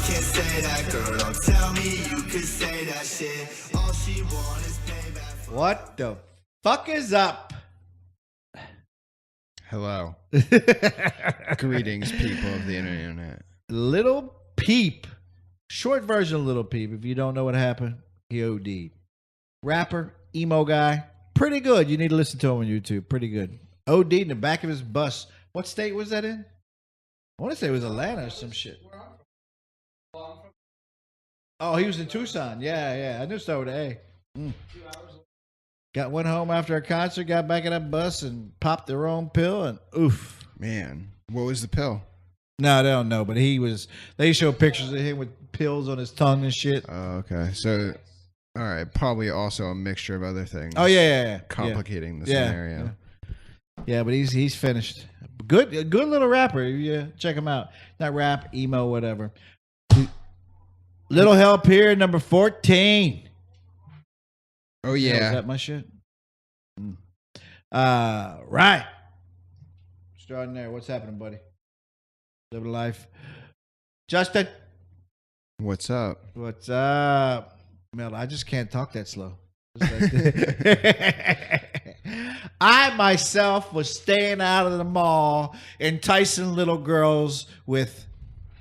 Can't say that, girl. Don't tell me you could say that shit. All she want is payback. What the fuck is up? Hello. Greetings, people of the internet. Lil Peep. Short version of Lil Peep. If you don't know what happened, he OD'd. Rapper, emo guy. Pretty good. You need to listen to him on YouTube. Pretty good. OD'd in the back of his bus. What state was that in? I want to say it was Atlanta or some shit. Oh, he was in Tucson. Yeah. I knew it started with an A. Got went home after a concert, got back in that bus and popped their own pill and oof. Man, what was the pill? No, they don't know, but they show pictures of him with pills on his tongue and shit. Oh, okay. So, all right, probably also a mixture of other things. Oh, yeah. Complicating the scenario. Yeah, but he's finished. Good little rapper. Yeah, check him out. Not rap, emo, whatever. Little Help here, number 14. Oh, yeah. Is that my shit? Right. Starting there. What's happening, buddy? Living life. Justin. What's up? What's up? Mel, I just can't talk that slow. I myself was staying out of the mall, enticing little girls with,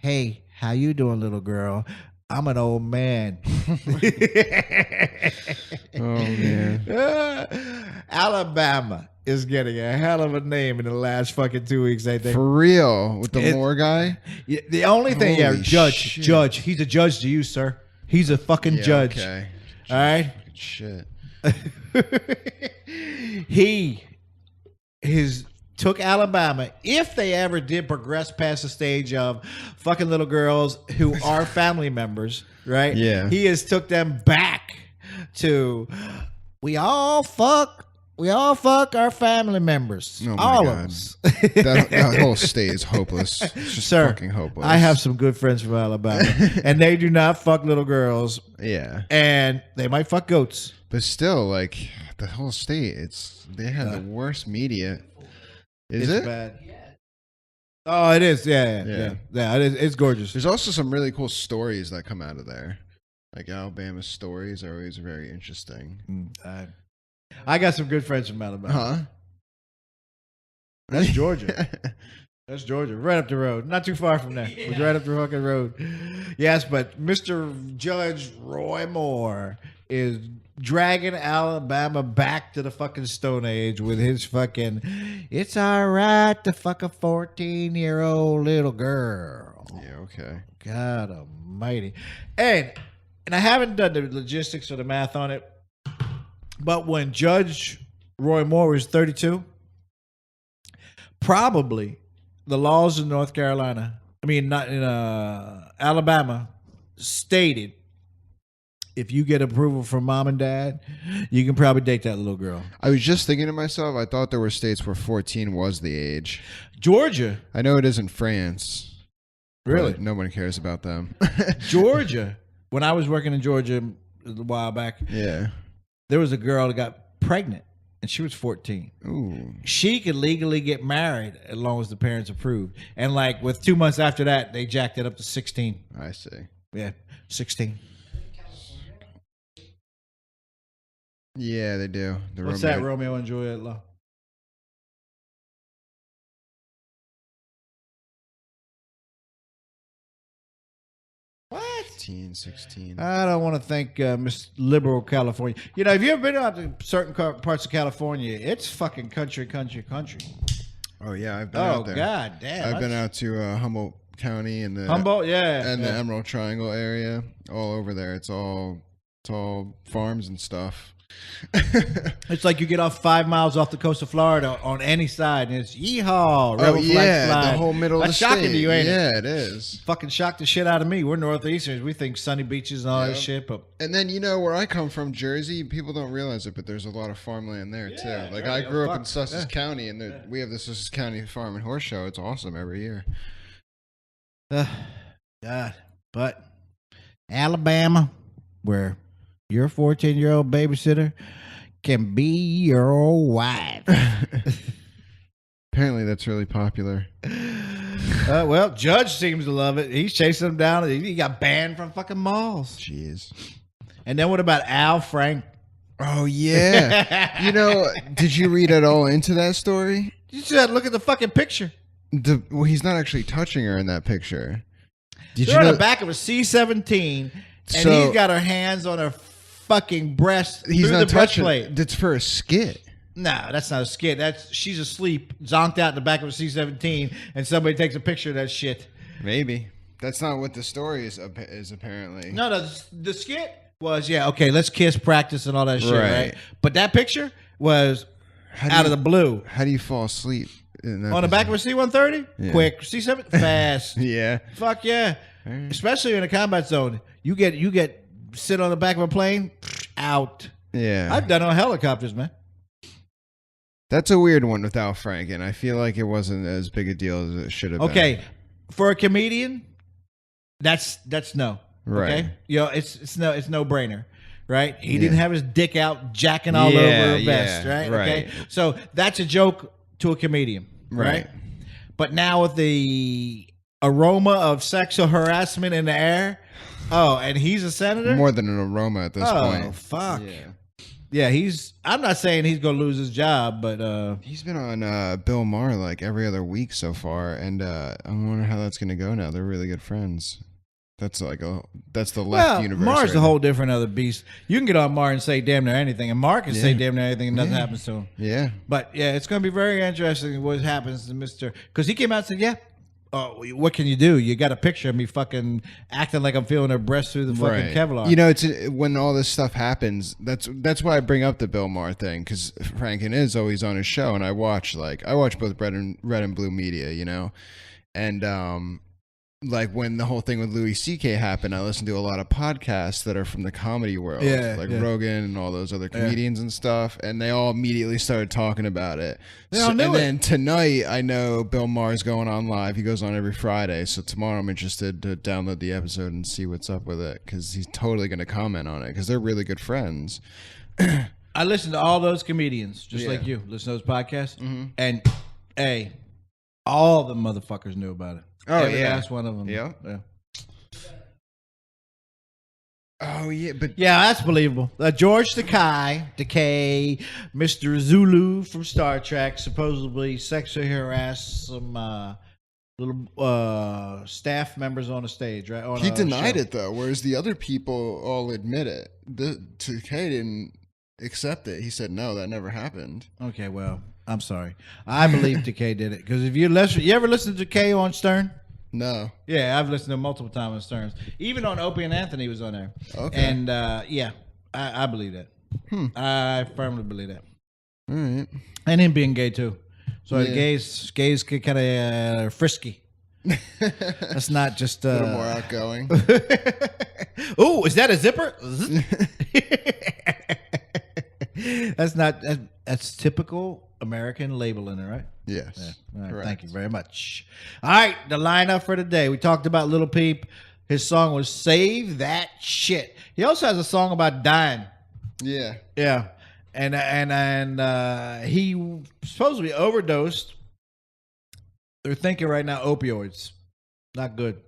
"Hey, how you doing, little girl? I'm an old man." Oh, man. Alabama is getting a hell of a name in the last fucking 2 weeks, I think. For real? With the Moore guy? Yeah, the only thing, Holy shit. judge. He's a judge to you, sir. He's a fucking judge. Okay. All right? Shit. He took Alabama, if they ever did progress past the stage of fucking little girls who are family members, right? Yeah. He has took them back to we all fuck our family members. Oh my all God. of us. That whole state is hopeless. It's just Sir, fucking hopeless. I have some good friends from Alabama, and they do not fuck little girls, Yeah. and they might fuck goats. But still, like, the whole state, they have the worst media. Is It's it? bad. Oh, it is. Yeah. It is. It's gorgeous. There's also some really cool stories that come out of there. Like, Alabama stories are always very interesting. I got some good friends from Alabama. Huh? That's Georgia. That's Georgia. Right up the road. Not too far from there. It was right up the fucking road. Yes, but Mr. Judge Roy Moore is dragging Alabama back to the fucking Stone Age with his fucking, it's all right to fuck a 14-year-old little girl. Yeah, okay. God almighty. And I haven't done the logistics or the math on it, but when Judge Roy Moore was 32, probably the laws in North Carolina, not in Alabama, stated if you get approval from mom and dad, you can probably date that little girl. I was just thinking to myself, I thought there were states where 14 was the age. Georgia. I know it is in France. Really? No one cares about them. Georgia. When I was working in Georgia a while back, Yeah. there was a girl that got pregnant, and she was 14. Ooh. She could legally get married as long as the parents approved. And like with 2 months after that, they jacked it up to 16. I see. Yeah, 16. Yeah, they do. What's that, Romeo and Juliet law? What? 15, 16. I don't want to think Miss Liberal California. Have you ever been out to certain parts of California? It's fucking country. Oh, yeah, I've been out there. God damn. I've been out to Humboldt County and the Humboldt, yeah. the Emerald Triangle area. All over there. It's all It's all farms and stuff. It's like you get off 5 miles off the coast of Florida on any side, and it's yeehaw. Oh rebel flags yeah, flying. the whole middle That's of the shocking state. to you, ain't it? Yeah, it is. Fucking shocked the shit out of me. We're Northeasterners. We think sunny beaches and all that Yeah. shit, but And then where I come from, Jersey, people don't realize it, but there's a lot of farmland there too. Like I grew up in Sussex County, and we have the Sussex County Farm and Horse Show. It's awesome every year. God, but Alabama, where your 14-year-old babysitter can be your wife. Apparently, that's really popular. Well, Judge seems to love it. He's chasing them down. He got banned from fucking malls. Jeez. And then what about Al Frank? Oh yeah. Did you read at all into that story? You should look at the fucking picture. Well, he's not actually touching her in that picture. They're on the back of a C-17, and he's got her hands on her fucking breast. He's through not the touching. breastplate. That's for a skit. No, that's not a skit. She's asleep, zonked out in the back of a C-17, and somebody takes a picture of that shit. Maybe that's not what the story is apparently. No, the skit was okay. Let's kiss, practice, and all that shit, right? But that picture was out of the blue. How do you fall asleep in that On the back of a C-130? Yeah. Quick. C-7? Fast. Yeah. Fuck yeah. Especially in a combat zone. You get sit on the back of a plane, out. Yeah. I've done it on helicopters, man. That's a weird one with Al Franken. I feel like it wasn't as big a deal as it should have been. Okay. For a comedian, that's no. Right. Okay? It's no brainer. Right? He didn't have his dick out jacking all over her vest, right? Okay. So that's a joke to a comedian. Right? But now with the aroma of sexual harassment in the air, and he's a senator? More than an aroma at this point. Oh, fuck. Yeah, I'm not saying he's going to lose his job, but... He's been on Bill Maher like every other week so far, and I wonder how that's going to go now. They're really good friends. That's the left universe. Maher's right a now. whole different other beast. You can get on Maher and say damn near anything, and Maher can say damn near anything and nothing happens to him. Yeah. But, it's going to be very interesting what happens to Mr... Because he came out and said, what can you do? You got a picture of me fucking acting like I'm feeling her breast through the fucking Kevlar. It's when all this stuff happens. That's why I bring up the Bill Maher thing, because Franken is always on his show, and I watch both Red and Blue Media, and like when the whole thing with Louis C.K. happened, I listened to a lot of podcasts that are from the comedy world, Rogan and all those other comedians and stuff, and they all immediately started talking about it. Then tonight, I know Bill Maher's going on live. He goes on every Friday, so tomorrow I'm interested to download the episode and see what's up with it, because he's totally going to comment on it, because they're really good friends. I listen to all those comedians, just like you. Listen to those podcasts, and all the motherfuckers knew about it. Oh, Every last one of them. Yeah. Oh, yeah. But that's believable. George Takei, Mr. Zulu from Star Trek, supposedly sexually harassed some little staff members on a stage, right? He denied it, though, whereas the other people all admit it. Takei didn't accept it. He said, no, that never happened. Okay, well, I'm sorry. I believe Takei did it, because if you ever listen to Takei on Stern? No. Yeah, I've listened to him multiple times on Stern. Even on Opie and Anthony was on there. Okay. And I believe that. I firmly believe that. All right. And him being gay too. So gays get kind of frisky. That's not just A little more outgoing. Oh, is that a zipper? That's typical American labeling, right? Yes. Yeah. All right, Correct. thank you very much. All right, the lineup for today. We talked about Lil Peep. His song was "Save That Shit." He also has a song about dying. Yeah. Yeah, and he supposedly overdosed. They're thinking right now opioids. Not good.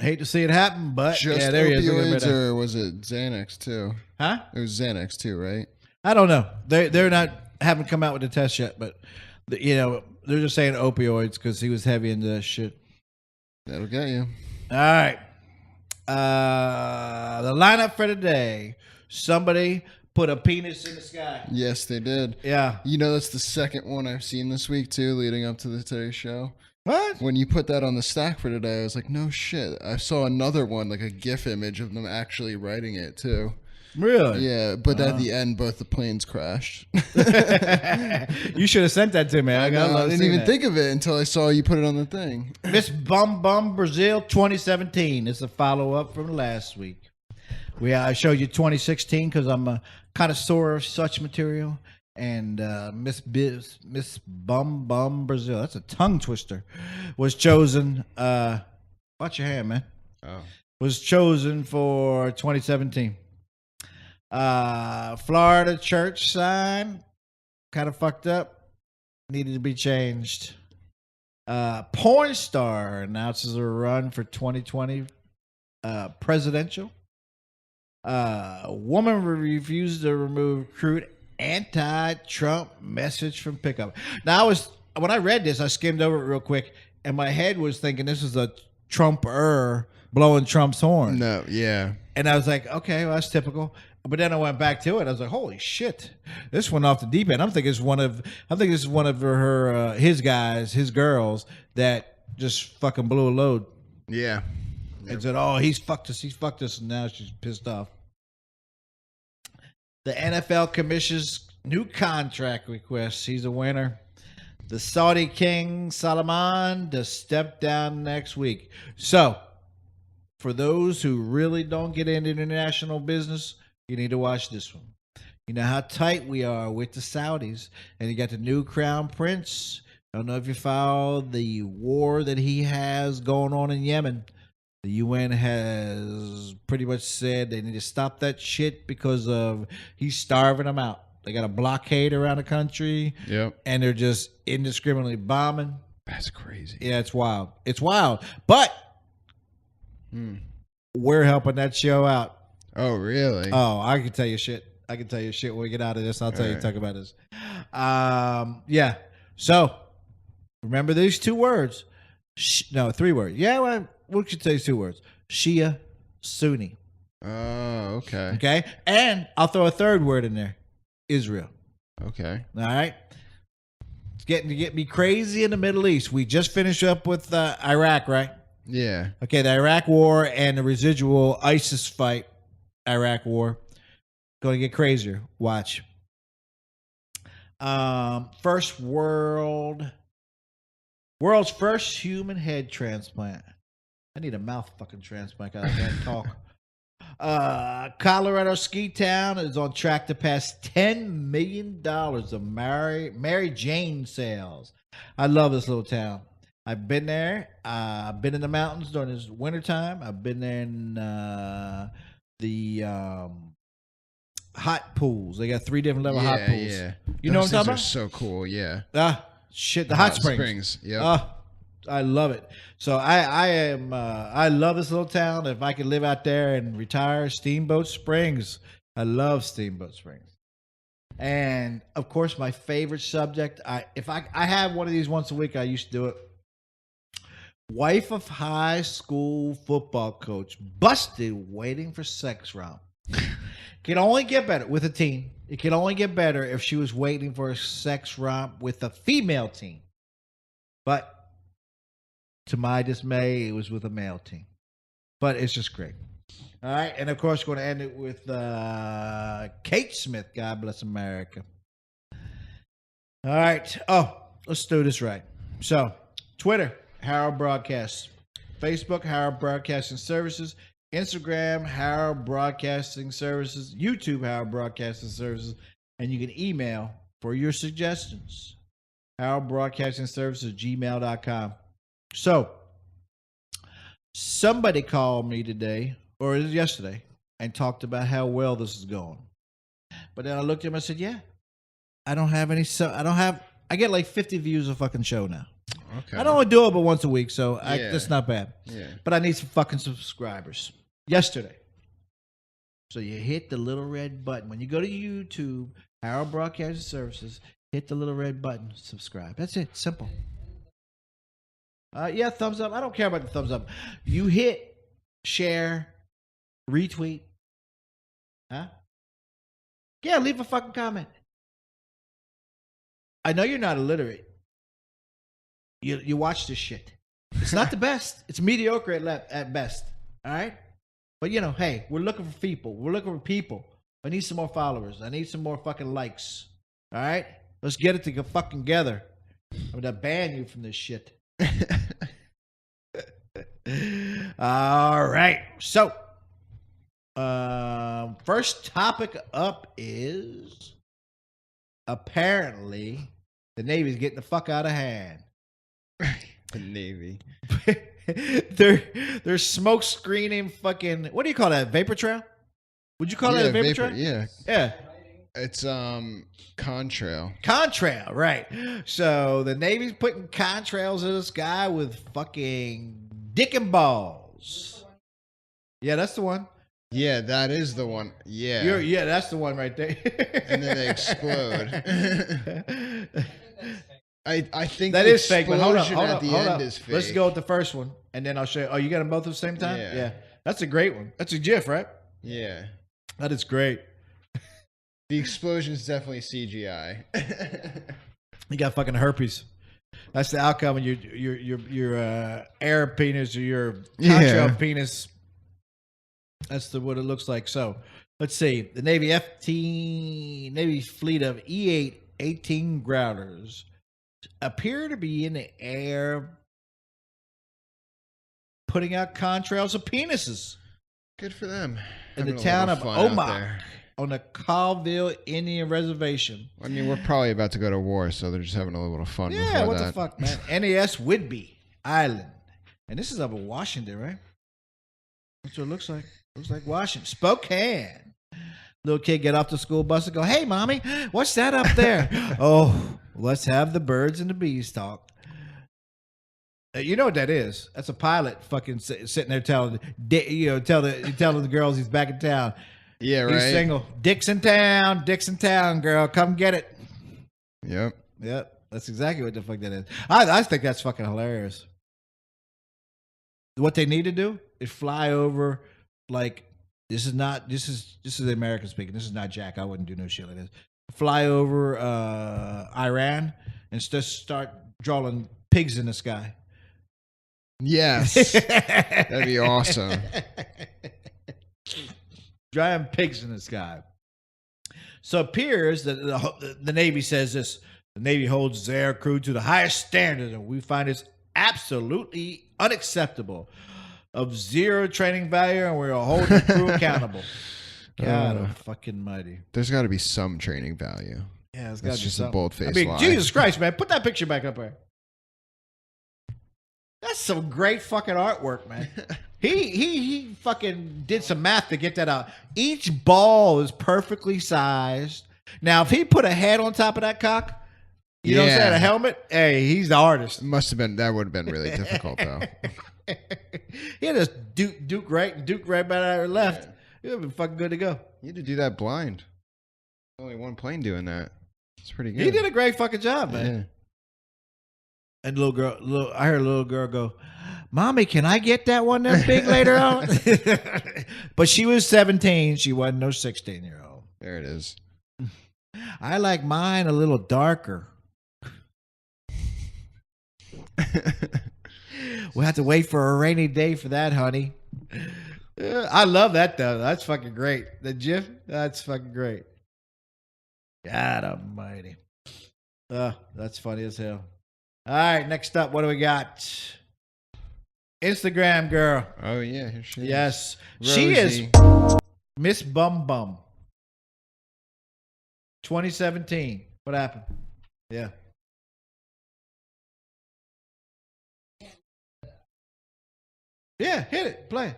Hate to see it happen, but Just there he is. opioids, or was it Xanax too? Huh? It was Xanax too, right? I don't know. They're haven't come out with the test yet, but they're just saying opioids because he was heavy into that shit. That'll get you. All right. The lineup for today. Somebody put a penis in the sky. Yes, they did. Yeah. That's the second one I've seen this week too, leading up to the Today Show. What? When you put that on the stack for today, I was like, no shit. I saw another one, like a GIF image of them actually writing it too. Really? Yeah, but at the end, both the planes crashed. You should have sent that to me. I didn't even think of it until I saw you put it on the thing. Miss Bum Bum Brazil 2017 is a follow-up from last week. I showed you 2016 because I'm a connoisseur of such material. And Miss Bum Bum Brazil, that's a tongue twister, was chosen. Watch your hand, man. Oh. Was chosen for 2017. Florida church sign, kind of fucked up, needed to be changed. Porn star announces a run for 2020 presidential. Woman refuses to remove crude anti-Trump message from pickup. Now, when I read this, I skimmed over it real quick, and my head was thinking this is a Trumper blowing Trump's horn. No, yeah. And I was like, okay, well, that's typical. But then I went back to it. I was like, holy shit, this went off the deep end. I'm thinking this is one of her his guys, his girls that just fucking blew a load. Yeah. And said, oh, he's fucked us, and now she's pissed off. The NFL Commission's new contract request. He's a winner. The Saudi King Salman to step down next week. So, for those who really don't get into international business, you need to watch this one. You know how tight we are with the Saudis. And you got the new crown prince. I don't know if you follow the war that he has going on in Yemen. The UN has pretty much said they need to stop that shit because he's starving them out. They got a blockade around the country. Yep. And they're just indiscriminately bombing. That's crazy. Yeah, it's wild. It's wild. But we're helping that show out. Oh, really? Oh, I can tell you shit. When we get out of this. I'll tell you, talk about this. Yeah. So, remember these 2 words. 3 words. Yeah, well, we should say 2 words. Shia, Sunni. Oh, okay. Okay? And I'll throw a 3rd word in there. Israel. Okay. All right? It's getting to get me crazy in the Middle East. We just finished up with Iraq, right? Yeah. Okay, the Iraq War and the residual ISIS fight, Iraq War. Going to get crazier. Watch. World's first human head transplant. I need a mouth fucking transplant. I can't talk. Colorado ski town is on track to pass $10 million of Mary Jane sales. I love this little town. I've been there. I've been in the mountains during this wintertime. I've been there in the hot pools. They got 3 different level hot pools. Yeah. You know what I'm talking about? So cool. Yeah. Shit, the hot springs. Yeah. I love it. So I love this little town. If I could live out there and retire, Steamboat Springs. I love Steamboat Springs. And of course, my favorite subject. I have one of these once a week. I used to do it. Wife of high school football coach busted waiting for sex romp. Can only get better with a teen. It can only get better if she was waiting for a sex romp with a female teen. But to my dismay, it was with a male teen. But it's just great. All right. And of course, we're going to end it with Kate Smith. God bless America. All right. Oh, let's do this right. So, Twitter, Harold Broadcasts. Facebook, Harold Broadcasting Services. Instagram, Harold Broadcasting Services. YouTube, Harold Broadcasting Services. And you can email for your suggestions. Harold Broadcasting Services, gmail.com. So, somebody called me today, or yesterday, and talked about how well this is going. But then I looked at him and I said, yeah, I get like 50 views a fucking show now. Okay. I don't only do it but once a week, so that's not bad. Yeah. But I need some fucking subscribers. Yesterday. So you hit the little red button. When you go to YouTube, Harold Broadcasting Services, hit the little red button, subscribe. That's it. Simple. Yeah, thumbs up. I don't care about the thumbs up. You hit share, retweet. Huh? Yeah, leave a fucking comment. I know you're not illiterate. You watch this shit. It's not the best. It's mediocre at best. All right? But, you know, hey, we're looking for people. We're looking for people. I need some more followers. I need some more fucking likes. All right? Let's get it fucking together. I'm going to ban you from this shit. All right. So, first topic up is apparently the Navy's getting the fuck out of hand. The Navy. They're smoke screening fucking, what do you call that? Vapor trail? Would you call that a vapor trail? Yeah. Yeah. It's contrail. Contrail, right. So the Navy's putting contrails in the sky with fucking dick and balls. Yeah, that's the one. Yeah, that is the one. Yeah. Yeah, that's the one right there. And then they explode. I think that the is fake, but hold up. Is fake. Let's go with the first one, and then I'll show you. Oh, you got them both at the same time? Yeah. That's a great one. That's a GIF, right? Yeah. That is great. The explosion is definitely CGI. You got fucking herpes. That's the outcome of your air penis or your contrail penis. That's what it looks like. So let's see. The Navy fleet of E-8 18 Growlers appear to be in the air putting out contrails of penises. Good for them. In the town of Omak on the Colville Indian Reservation. I mean, we're probably about to go to war, so they're just having a little fun. Yeah, what the fuck, man? NAS Whidbey Island. And this is up in Washington, right? That's what it looks like. Looks like Washington. Spokane. Little kid get off the school bus and go, "Hey, mommy, what's that up there?" "Oh, let's have the birds and the bees talk." You know what that is? That's a pilot fucking sitting there telling the girls he's back in town. Yeah, right. He's single. Dick's in town, girl. Come get it. Yep. That's exactly what the fuck that is. I think that's fucking hilarious. What they need to do is fly over, like, this is the American speaking. This is not Jack. I wouldn't do no shit like this. Fly over Iran and just start drawing pigs in the sky. Yes. That'd be awesome. Drawing pigs in the sky. So it appears that the Navy says this. The Navy holds its air crew to the highest standard, and we find it's absolutely unacceptable. Of zero training value, and we're holding the crew accountable. God fucking mighty. There's got to be some training value. Yeah, it's got to be just something. a bold-faced lie. Jesus Christ, man. Put that picture back up there. That's some great fucking artwork, man. He fucking did some math to get that out. Each ball is perfectly sized. Now, if he put a head on top of that cock, you know what I'm saying, a helmet, hey, he's the artist. That would have been really difficult, though. He had this Duke right and Duke right by our left. It would have been fucking good to go. You had to do that blind. Only one plane doing that. It's pretty good. He did a great fucking job, man. Yeah. And I heard a little girl go, "Mommy, can I get that one that big later on?" But she was 17. She wasn't no 16-year-old. There it is. I like mine a little darker. We'll have to wait for a rainy day for that, honey. I love that, though. That's fucking great. The GIF, that's fucking great. God almighty. That's funny as hell. All right, next up, what do we got? Instagram girl. Oh, yeah, here she is. Yes. Rosie. She is Miss Bum Bum. 2017. What happened? Yeah. Yeah, hit it. Play it.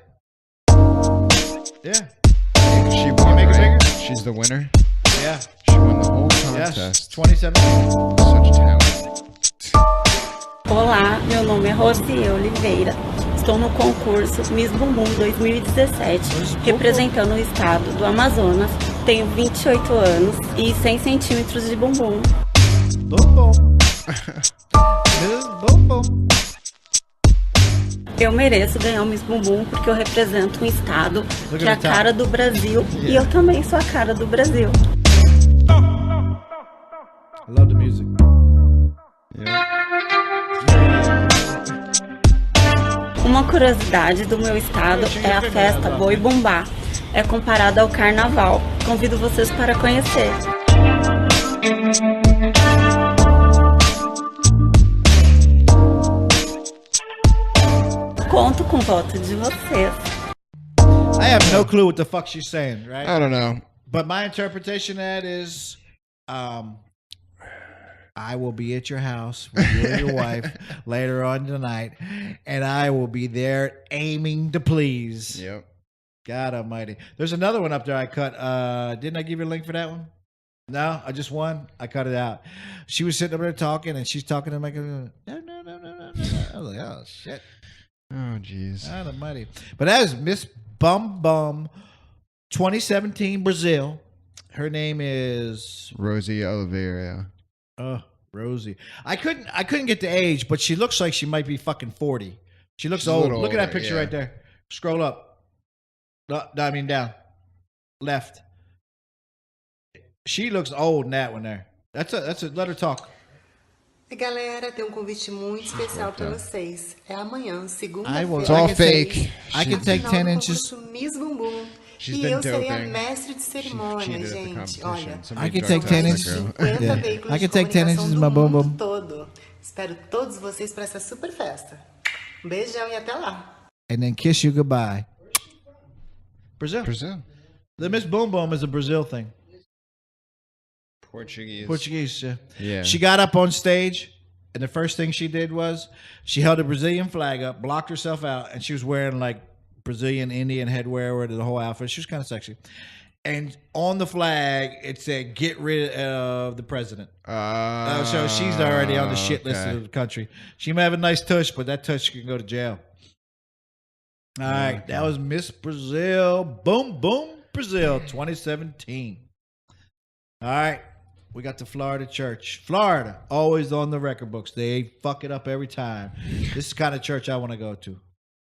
Yeah. She won, make it right? bigger? She's the winner. Yeah. She won the whole Yes. contest. 2017. Such talent. Olá, meu nome é Rosie Oliveira. Estou no concurso Miss Bumbum 2017, representando o estado do Amazonas. Tenho 28 anos e 100 centímetros de bumbum. Bum bum. Miss Bum Bum. Eu mereço ganhar o Miss Bumbum porque eu represento um estado que é a top. cara do Brasil e eu também sou a cara do Brasil. I love the music. Yeah. Uma curiosidade do meu estado é a festa Boi Bumbá. É comparada ao carnaval. Convido vocês para conhecer. Conto com o voto de vocês. I have no clue what the fuck she's saying, right? I don't know. But my interpretation of that is, I will be at your house with you and your wife later on tonight, and I will be there aiming to please. Yep. God almighty. There's another one up there I cut. Didn't I give you a link for that one? No, I just won. I cut it out. She was sitting up there talking, and she's talking to me. No. I was like, oh, shit. Oh, jeez. God almighty. But that is Miss Bum 2017 Brazil. Her name is Rosie Oliveira. Rosie. I couldn't get the age, but she looks like she might be fucking 40. She looks She's a old. little Look at that older, picture yeah. right there. Scroll up. No, I mean down. Left. She looks old in that one there. That's a let her talk. E galera, tem convite muito especial para vocês. É amanhã, It's segunda-feira. all fake. I can take 10 inches. Miss Bumbum. She's E been eu serei a doping. mestre de cerimônia, cheated at the gente. competition. Olha, Somebody I can drug take 10 tested inches. that girl. 50 Yeah. veículos I can de take 10 comunicação inches in do my bum mundo bum. todo. Espero todos vocês para essa super festa. Um beijão e até lá. And then kiss you goodbye. Brazil. Brazil. The Miss Boom Boom is a Brazil thing. Portuguese. Yeah. Yeah. She got up on stage, and the first thing she did was she held a Brazilian flag up, blocked herself out, and she was wearing like Brazilian Indian headwear with the whole outfit. She was kind of sexy. And on the flag, it said, "Get rid of the president." So she's already on the shit list of the country. She may have a nice tush, but that tush can go to jail. All right, that was Miss Brazil. Boom, boom, Brazil 2017. All right, we got the Florida church. Florida, always on the record books. They fuck it up every time. This is the kind of church I want to go to.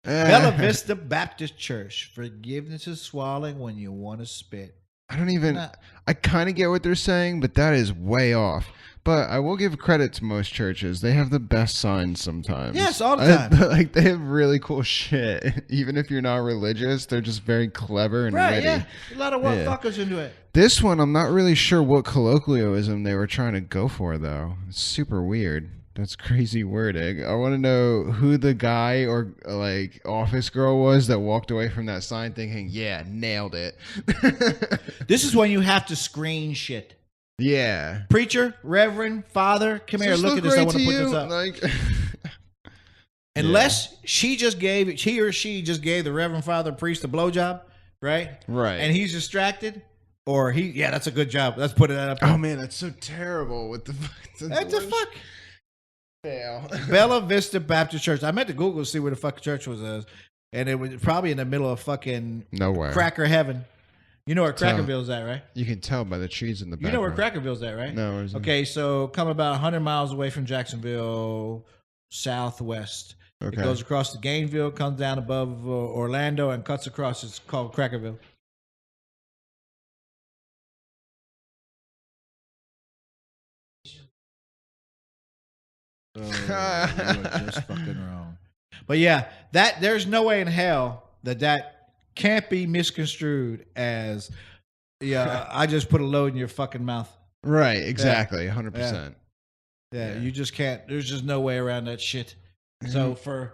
Bella Vista Baptist Church. Forgiveness is swallowing when you want to spit. I don't even. I kind of get what they're saying, but that is way off. But I will give credit to most churches. They have the best signs sometimes. Yes, all the time. Like they have really cool shit. Even if you're not religious, they're just very clever and Right, witty. yeah. A lot of what Yeah. fuckers into it. This one, I'm not really sure what colloquialism they were trying to go for, though. It's super weird. That's crazy wording. I want to know who the guy or like office girl was that walked away from that sign thinking, "Yeah, nailed it." This is when you have to screen shit. Yeah. Preacher, reverend, father, come here, Does look this at this. I great want to put you? this up. Like, Unless he or she just gave the reverend father priest a blowjob, right? Right. And he's distracted, or that's a good job. Let's put it up. oh man, that's so terrible. What the fuck? What the fuck? Fail. Bella Vista Baptist Church. I meant to Google to see where the fuck church was, and it was probably in the middle of fucking Nowhere. Cracker Heaven. You know where Tell. Crackerville's at, right? You can tell by the trees in the background. You know where Crackerville's at, right? No, where's it? Okay, so come about 100 miles away from Jacksonville, southwest. Okay. It goes across to Gainesville, comes down above Orlando, and cuts across. It's called Crackerville. Oh, you are just fucking wrong. But yeah, there's no way in hell that can't be misconstrued as, I just put a load in your fucking mouth. Right, exactly, 100%. Yeah, you just can't. There's just no way around that shit. So for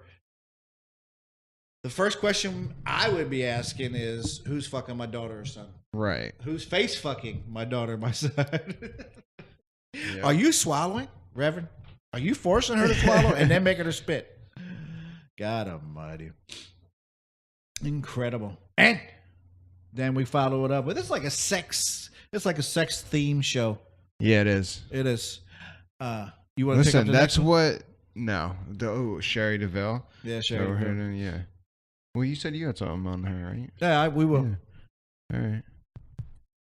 the first question I would be asking is, who's fucking my daughter or son? Right. Who's face fucking my daughter or my son? Are you swallowing, Reverend? Are you forcing her to swallow and then making her spit? God almighty. Incredible. And then we follow it up with it's like a sex theme show. Yeah, it is. It is. You want to pick up Listen, the that's next one? what. No, Cherie Deville. Yeah, So Cherie. her, yeah. Well, you said you had something on her, right? Yeah, we will. Yeah. All right.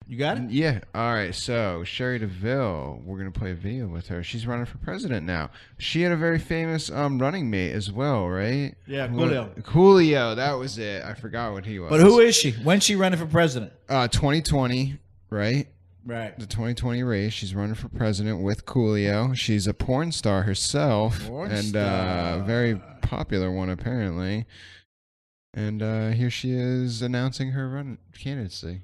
You got it? Yeah. All right. So Cherie Deville, we're gonna play a video with her. She's running for president now. She had a very famous running mate as well, right? Yeah, Goodell. Coolio, that was it. I forgot what he was. But who is she? When's she running for president? 2020, right? Right. The 2020 race. She's running for president with Coolio. She's a porn star herself Porn and star. very popular one apparently. And here she is announcing her candidacy.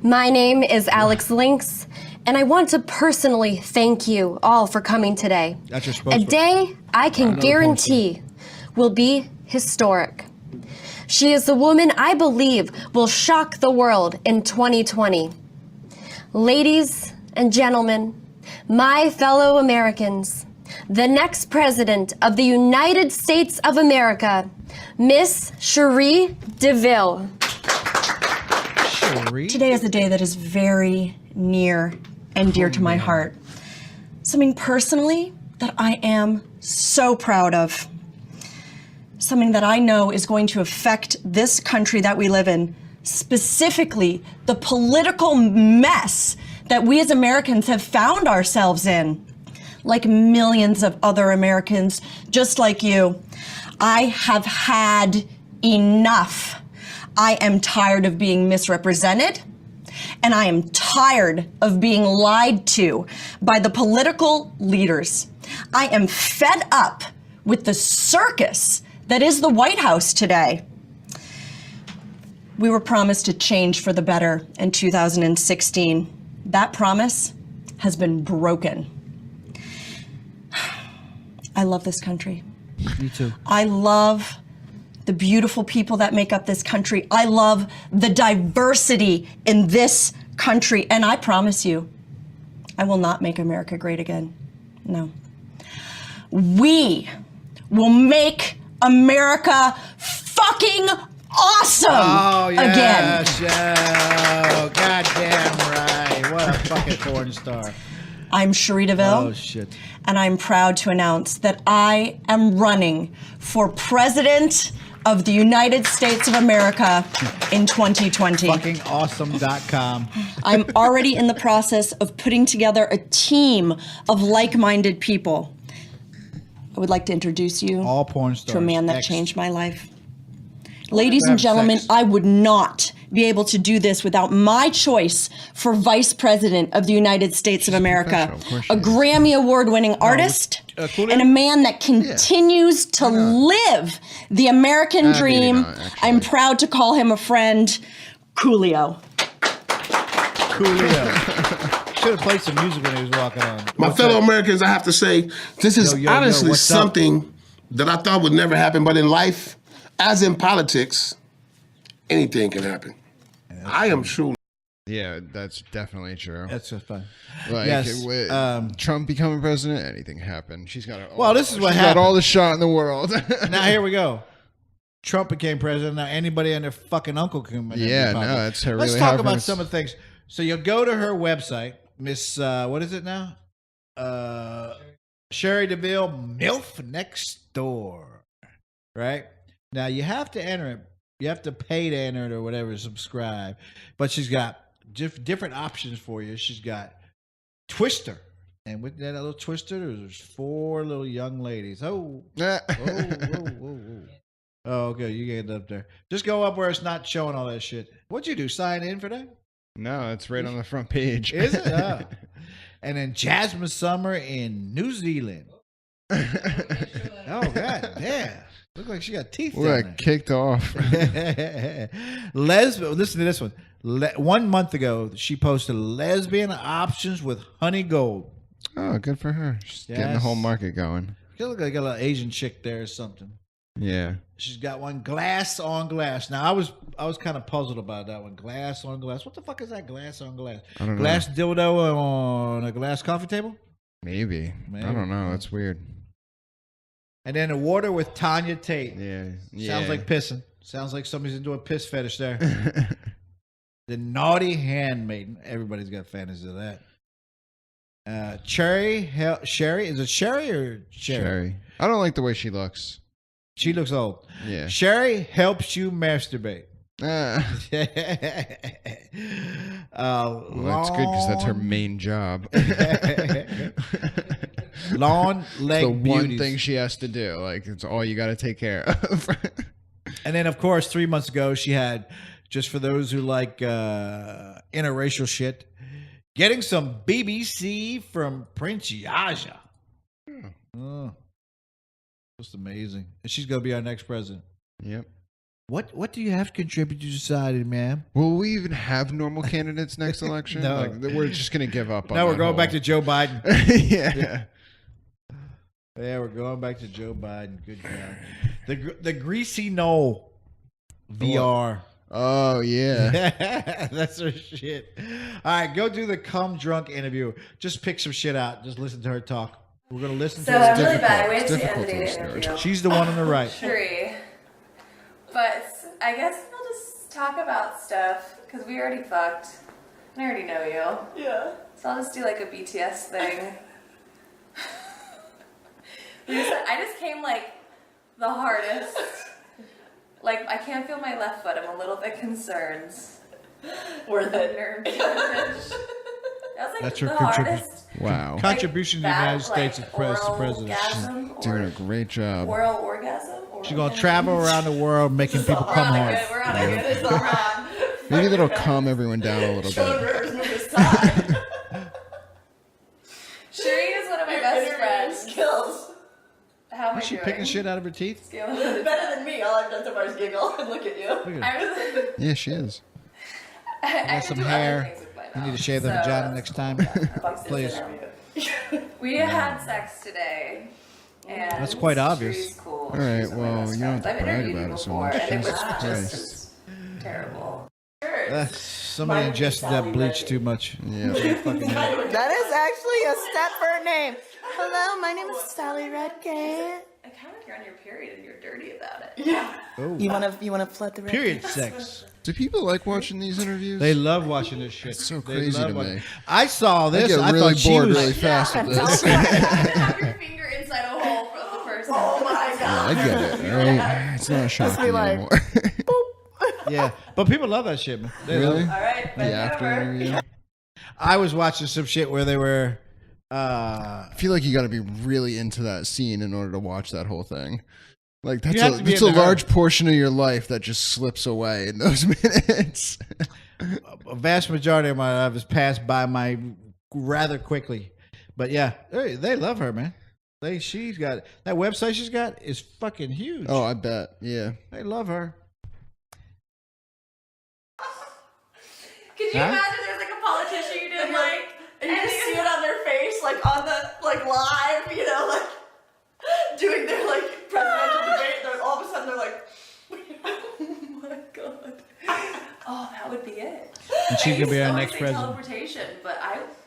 My name is Alex Lynx, and I want to personally thank you all for coming today. That's your A spokesperson. day I can guarantee will be historic. She is the woman I believe will shock the world in 2020. Ladies and gentlemen, my fellow Americans, the next president of the United States of America, Miss Cherie Deville. Today is a day that is very near and dear to my heart. Something personally that I am so proud of. Something that I know is going to affect this country that we live in, specifically the political mess that we as Americans have found ourselves in. Like millions of other Americans, just like you, I have had enough. I am tired of being misrepresented, and I am tired of being lied to by the political leaders. I am fed up with the circus that is the White House today. We were promised a change for the better in 2016. That promise has been broken. I love this country. Me too. I love the beautiful people that make up this country. I love the diversity in this country. And I promise you, I will not make America great again. No. We will make America fucking awesome again. Oh, goddamn right. What a fucking porn star. I'm Cherie Deville. Oh, shit. And I'm proud to announce that I am running for President of the United States of America in 2020. Fuckingawesome.com. I'm already in the process of putting together a team of like-minded people. I would like to introduce you All porn stars. to a man that Next. changed my life. Ladies and Have gentlemen, sex. I would not be able to do this without my choice for Vice President of the United States of America. professional, of course she A is. Grammy Award-winning artist Coolio? and a man that continues to live the American Maybe dream. not, actually. I'm proud to call him a friend, Coolio. Coolio. Should have played some music when he was walking on. My What's fellow that? Americans, I have to say, this is Yo, honestly what's up? something that I thought would never happen, but in life, as in politics, anything can happen. I am truly. Yeah, that's definitely true. That's just fun. Like, Yes, with Trump becoming president, anything happened. She's got Well, this is what she's got happened. all the shot in the world. Now here we go. Trump became president. Now anybody and their fucking uncle can. Yeah, no, that's her Let's really talk hard about for some of the things. So you'll go to her website, Miss. What is it now? Cherie Deville, MILF Next Door. Right now, you have to enter it. You have to pay to enter it or whatever, subscribe. But she's got different options for you. She's got Twister. And with that little Twister, there's 4 little young ladies. Oh, whoa. Oh, okay, you get it up there. Just go up where it's not showing all that shit. What'd you do, sign in for that? No, it's right on the front page. Is it? Oh. And then Jasmine Summer in New Zealand. Oh, God damn. Look like she got teeth We down got kicked off. there. Listen to this one. 1 month ago, she posted lesbian options with Honey Gold. Oh, good for her. She's getting the whole market going. She look like a little Asian chick there or something. Yeah. She's got one glass on glass. Now I was kind of puzzled about that one. Glass on glass. What the fuck is that? Glass on glass. I don't know. Glass dildo on a glass coffee table. Maybe. Maybe. I don't know. That's weird. And then the water with Tanya Tate. Yeah. Sounds like pissing. Sounds like somebody's into a piss fetish there. The Naughty Handmaiden. Everybody's got fantasies of that. Cherie. Is it Cherie or Cherie? Sherry. I don't like the way she looks. She looks old. Yeah. Cherie helps you masturbate. Well, that's good because that's her main job. Lawn leg the one beauties. thing she has to do. Like, it's all you got to take care of. And then, of course, 3 months ago, she had, just for those who like interracial shit, getting some BBC from Prince Yaja. Just amazing. And she's gonna be our next president. Yep. What do you have to contribute to society, man? Will we even have normal candidates next election? No. Like, we're just gonna give up on Now we're that going whole- back to Joe Biden. yeah. Yeah, we're going back to Joe Biden. Good God. The Greasy Knoll VR. Oh yeah. That's her shit. All right, go do the Come Drunk interview. Just pick some shit out. Just listen to her talk. We're going to listen to So her. I'm really bad. I went It's to the difficult end of to the listen to her. interview. She's the one on the right. Cherie. But I guess we'll just talk about stuff because we already fucked. And I already know you. Yeah. So I'll just do like a BTS thing. I just came like the hardest. Like I can't feel my left foot. I'm a little bit concerned. Worth it. Nerve damage. That was like That's her the contribution. hardest. Wow. Contribution to the Bad, United States like, as oral president. orgasm Doing a or great job. oral orgasm. She's going to travel around the world making people come hard. We're on a good. It's all right. Maybe that'll calm everyone down a little bit. Cherie is one of my best friends. Skills. How am I Is she doing? picking shit out of her teeth? Better than me. All I've done so far is giggle and look at you. Look at her. I was. Yeah, she is. I Got can some do other hair. things with my You need to mouth. shave the So, vagina next time. Please. We had sex today. And That's quite obvious. Cherie's cool. All right, She's one of my well, best you don't have friends. to I've brag interviewed about you it so before, much. and it was Jesus Christ. just terrible. Somebody ingested that bleach too much. Yeah. That is actually a Stepford name. Hello, my name is Sally Redgate. I kind of you're on your period and you're dirty about it. Oh. You wanna flood the red? Period sex. Do people like watching these interviews? They love watching this shit. It's so They crazy love to watching- me. I saw I this. get I really thought she bored was. really fast with this. Have your finger inside a hole for the first time. Oh my god. I get it. All right. It's not shocking like, anymore. Yeah, but people love that shit, man. They love Really? it. All right, The after interview. I was watching some shit where they were. I feel like you got to be really into that scene in order to watch that whole thing. Like that's You have to be that's a into her. large portion of your life that just slips away in those minutes. A vast majority of my life has passed by my rather quickly, but yeah, they love her, man. She's got that website she's got is fucking huge. Oh, I bet. Yeah. They love her. Could you Huh? imagine there's like a politician you didn't like? And you just see it on their face, like on the live, you know, like doing their presidential debate. Then all of a sudden they're like, "Oh my god!" Oh, that would be it. And she's I gonna be used our to next say president. teleportation, but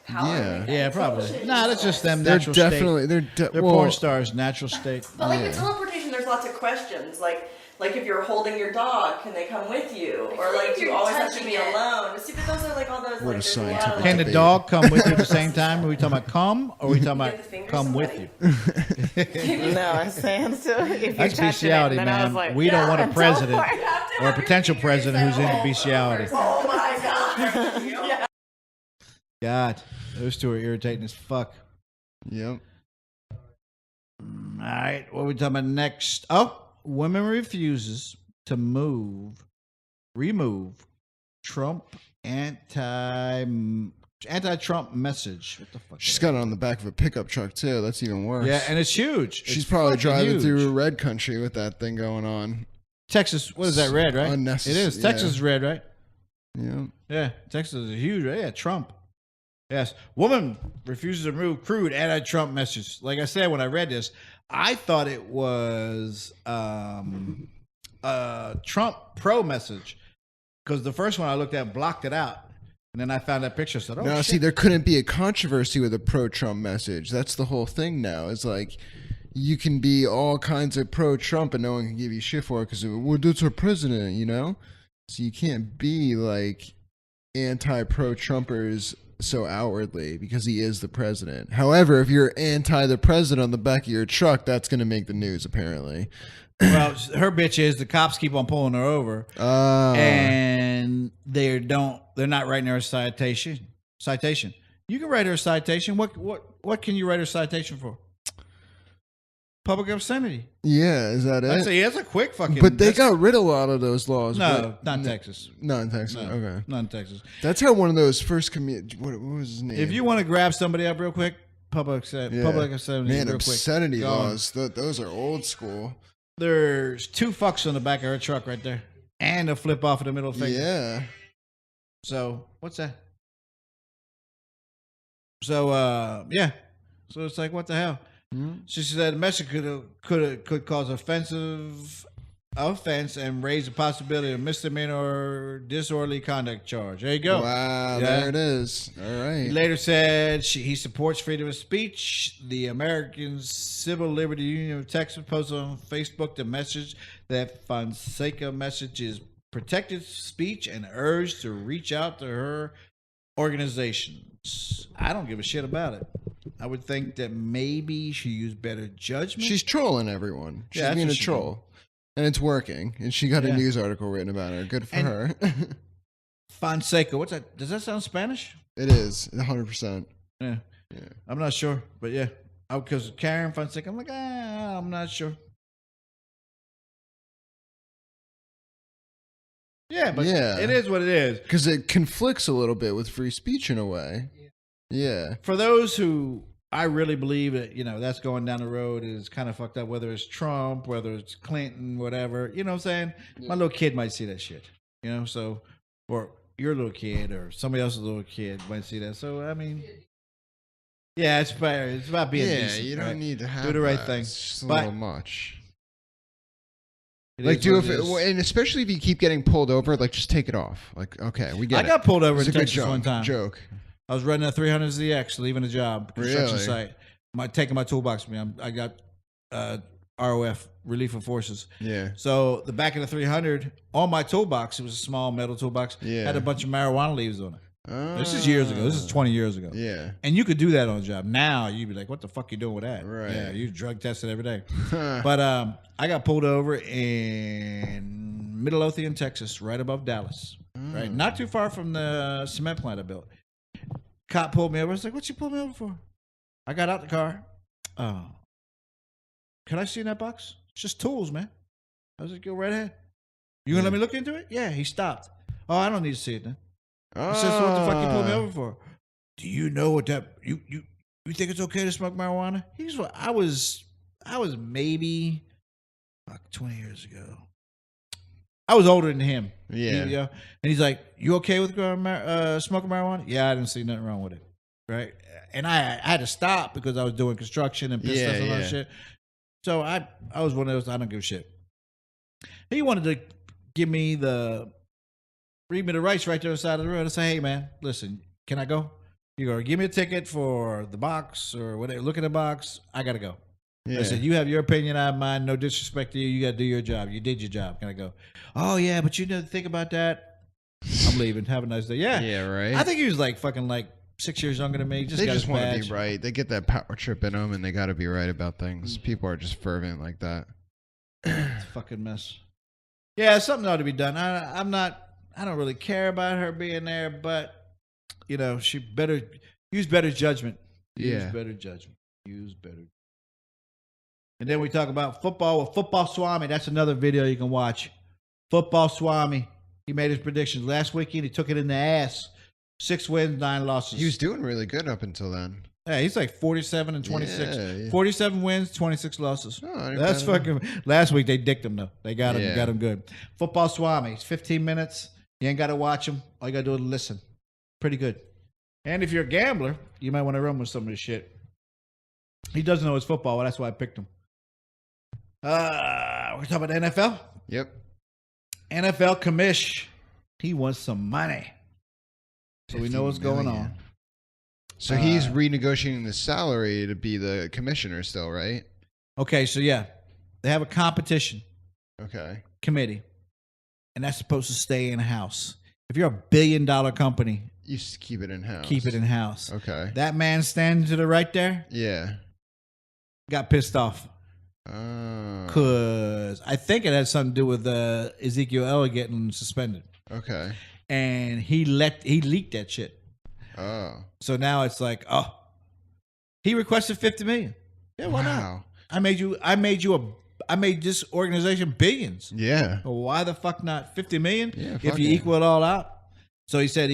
power Yeah. would make that Yeah, so probably. much Nah, that's just them They're natural definitely state. They're well, porn stars, natural state. But like Yeah. with teleportation, there's lots of questions. Like if you're holding your dog, can they come with you? Or feel like like do you you're always have to touching be it. alone? See, but those are like all those. What a there's lot of, scientific Can the debate. dog come with you at the same time? Are we talking about come, or are we talking Get about the fingers come with somebody. you? No, I'm saying so. If you That's touching it, bestiality, then I man. was like, We don't want a I'm president teleport. You have to or a have your potential finger president who's inside into a hole bestiality. first. Oh my god! God, those two are irritating as fuck. Yep. All right, what are we talking about next? Oh, woman refuses to remove Trump anti-Trump message. What the fuck? She's got it on the back of a pickup truck too. That's even worse. Yeah, and it's huge. she's It's probably fucking driving huge. through red country with that thing going on. Texas. What is that? Red, right? Unnecessary. It is. Texas is red, right? Yeah. Yeah, Texas is huge, right? Yeah, Trump. Yes. Woman refuses to remove crude anti-Trump message. Like I said, when I read this, I thought it was Trump pro message because the first one I looked at blocked it out. And then I found that picture. Said, "Oh Now, shit!" see, there couldn't be a controversy with a pro-Trump message. That's the whole thing now. It's like you can be all kinds of pro-Trump and no one can give you shit for it because, well, that's our president, you know? So you can't be like anti-pro-Trumpers so outwardly because he is the president. However, if you're anti the president on the back of your truck, that's going to make the news, apparently. Well, her bitch is the cops keep on pulling her over, and they're not writing her a citation. You can write her a citation. What can you write her a citation for? Public obscenity. Yeah, is that it? That's a quick fucking. But they got rid of a lot of those laws. no, but not in Texas. Not in Texas. No, Okay. not in Texas. That's how one of those first what was his name? If you want to grab somebody up real quick, public Yeah. obscenity. Man, real quick. obscenity Go on. laws. Those are old school. There's 2 fucks on the back of her truck right there, and a flip off of the middle finger. Yeah. So what's that? So yeah. So it's like, what the hell? She said the message could cause offense and raise the possibility of misdemeanor or disorderly conduct charge. There you go. Wow, Yeah. there it is. All right. He later said he supports freedom of speech. The American Civil Liberty Union of Texas posted on Facebook the message that Fonseca message is protected speech and urged to reach out to her organizations. I don't give a shit about it. I would think that maybe she used better judgment. She's trolling everyone. She's Yeah, that's being a what she troll. And it's working. And she got a news article written about her. Good for her. Fonseca, what's that? Does that sound Spanish? It is 100%. Yeah. I'm not sure, but yeah. Because Karen Fonseca, I'm like, I'm not sure. Yeah, but it is what it is. Because it conflicts a little bit with free speech in a way. Yeah. For those who I really believe that, that's going down the road is kind of fucked up, whether it's Trump, whether it's Clinton, whatever. You know what I'm saying? Yeah. My little kid might see that shit. So, or your little kid or somebody else's little kid might see that. So, I mean, yeah, it's fair. It's about being decent. Yeah, you don't need to have do the right that. thing. It's just a little much. Like, and especially if you keep getting pulled over, like, just take it off. Like, okay, we get it. I got pulled over It's in a good Texas one time. Joke. I was running a 300ZX, leaving a job, construction Really? site. Taking my toolbox with me. I got ROF, Relief of Forces. Yeah. So the back of the 300, on my toolbox, it was a small metal toolbox, had a bunch of marijuana leaves on it. This is years ago. This is 20 years ago. Yeah. And you could do that on a job. Now you'd be like, what the fuck you doing with that? Right. Yeah, you drug tested every day. But I got pulled over in Midlothian, Texas, right above Dallas. Right, not too far from the cement plant I built. Cop pulled me over. I was like, what you pulled me over for? I got out the car. Oh. Can I see in that box? It's just tools, man. I was like, go right ahead. You gonna let me look into it? Yeah, he stopped. Oh, I don't need to see it then. I said, so what the fuck you pulled me over for? Do you know what that you think it's okay to smoke marijuana? He's what I was maybe 20 years ago. I was older than him. Yeah. And he's like, you okay with smoking marijuana? Yeah, I didn't see nothing wrong with it. Right. And I had to stop because I was doing construction and pistons and all that shit. So I was one of those, I don't give a shit. He wanted to read me the rights right there on the side of the road. I say, hey man, listen, can I go? You go, give me a ticket for the box or whatever. Look at the box. I gotta go. Yeah. I said, you have your opinion, I have mine. No disrespect to you. You got to do your job. You did your job. Can I go? Oh, yeah, but you didn't think about that. I'm leaving. Have a nice day. Yeah. Yeah, right. I think he was like fucking 6 years younger than me. They just want to be right. They get that power trip in them, and they got to be right about things. People are just fervent like that. It's a fucking mess. Yeah, something ought to be done. I don't really care about her being there, but, she better use better judgment. Use better judgment. Use better. And then we talk about football with Football Swami. That's another video you can watch. Football Swami. He made his predictions last weekend. He took it in the ass. 6 wins, 9 losses. He was doing really good up until then. Yeah, he's like 47 and 26. Yeah. 47 wins, 26 losses. Oh, that's fucking. Last week they dicked him though. They got him. Got him good. Football Swami. It's 15 minutes. You ain't got to watch him. All you got to do is listen. Pretty good. And if you're a gambler, you might want to run with some of this shit. He doesn't know his football. Well, that's why I picked him. We're talking about NFL. Yep. NFL Comish. He wants some money. So we know what's going on. So he's renegotiating the salary to be the commissioner still, right? Okay, so yeah. They have a competition. Okay. Committee. And that's supposed to stay in-house. If you're $1 billion company, you just keep it in-house. Keep it in-house. Okay. That man standing to the right there. Yeah. Got pissed off. Because I think it had something to do with Ezekiel Elliott getting suspended. Okay. And he leaked that shit. Oh. So now it's like, he requested $50 million. Yeah, why not? I made this organization billions. Yeah. Well, why the fuck not $50 million? Yeah, if you equal it all out. So he said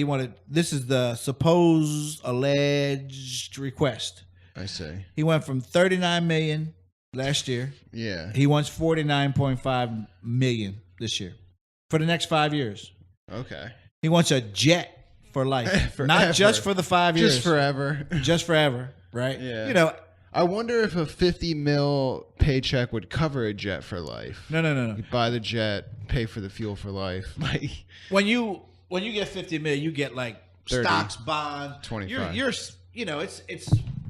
this is the supposed alleged request. I see. He went from 39 million last year. Yeah. He wants 49.5 million this year for the next 5 years. Okay. He wants a jet for life, Forever. not just for the 5 years, Just forever. just forever, right? Yeah. You know, I wonder if a 50 mil paycheck would cover a jet for life. no. You buy the jet, pay for the fuel for life. Like When you get 50 million, you get like 30, stocks, bonds. 25. You're you know, it's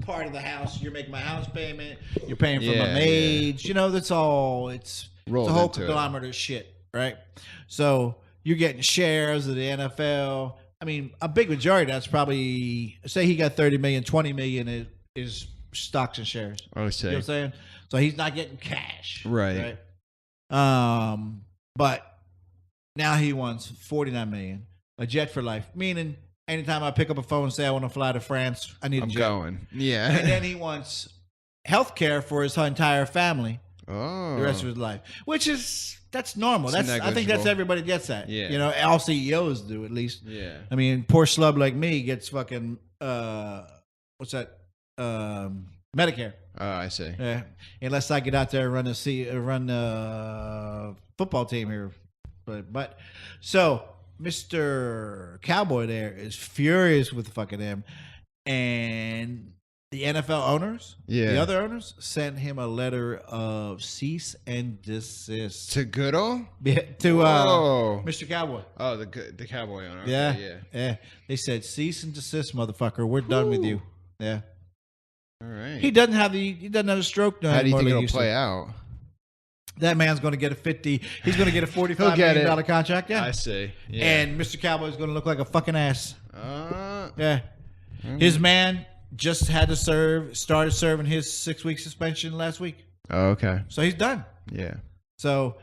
part of the house. You're making my house payment. You're paying for Yeah, my maids. You know, that's all. It's a Rolled whole into it. conglomerate of shit, right? So you're getting shares of the NFL. I mean, a big majority. That's probably say he got 30 million, 20 million is stocks and shares. I see. You know what I'm saying? So he's not getting cash, Right. But now he wants 49 million, a jet for life. Meaning, anytime I pick up a phone and say I want to fly to France, I need a I'm jet. going. Yeah. And then he wants health care for his entire family Oh. the rest of his life, which is that's normal. It's I think that's negligible. everybody gets that. Yeah. You know, all CEOs do at least. Yeah. I mean, poor schlub like me gets fucking what's that? Medicare. Oh, I see. Yeah, unless I get out there and run the football team here, but so Mr. Cowboy there is furious with fucking him, and the NFL owners, Yeah. the other owners, sent him a letter of cease and desist To Goodell? to Whoa. Mr. Cowboy. Oh, the cowboy owner. Okay, Yeah, yeah. They said cease and desist, motherfucker. We're done with you. Yeah. All right. He doesn't have a stroke no How do you anymore think like he it'll used to. play out? That man's going to get he's going to get a He'll $45 get million it. dollar contract. Yeah. I see. Yeah. And Mr. Cowboy's going to look like a fucking ass. Uh, Yeah. His man just started serving his 6-week suspension last week. oh, okay. So he's done. Yeah. So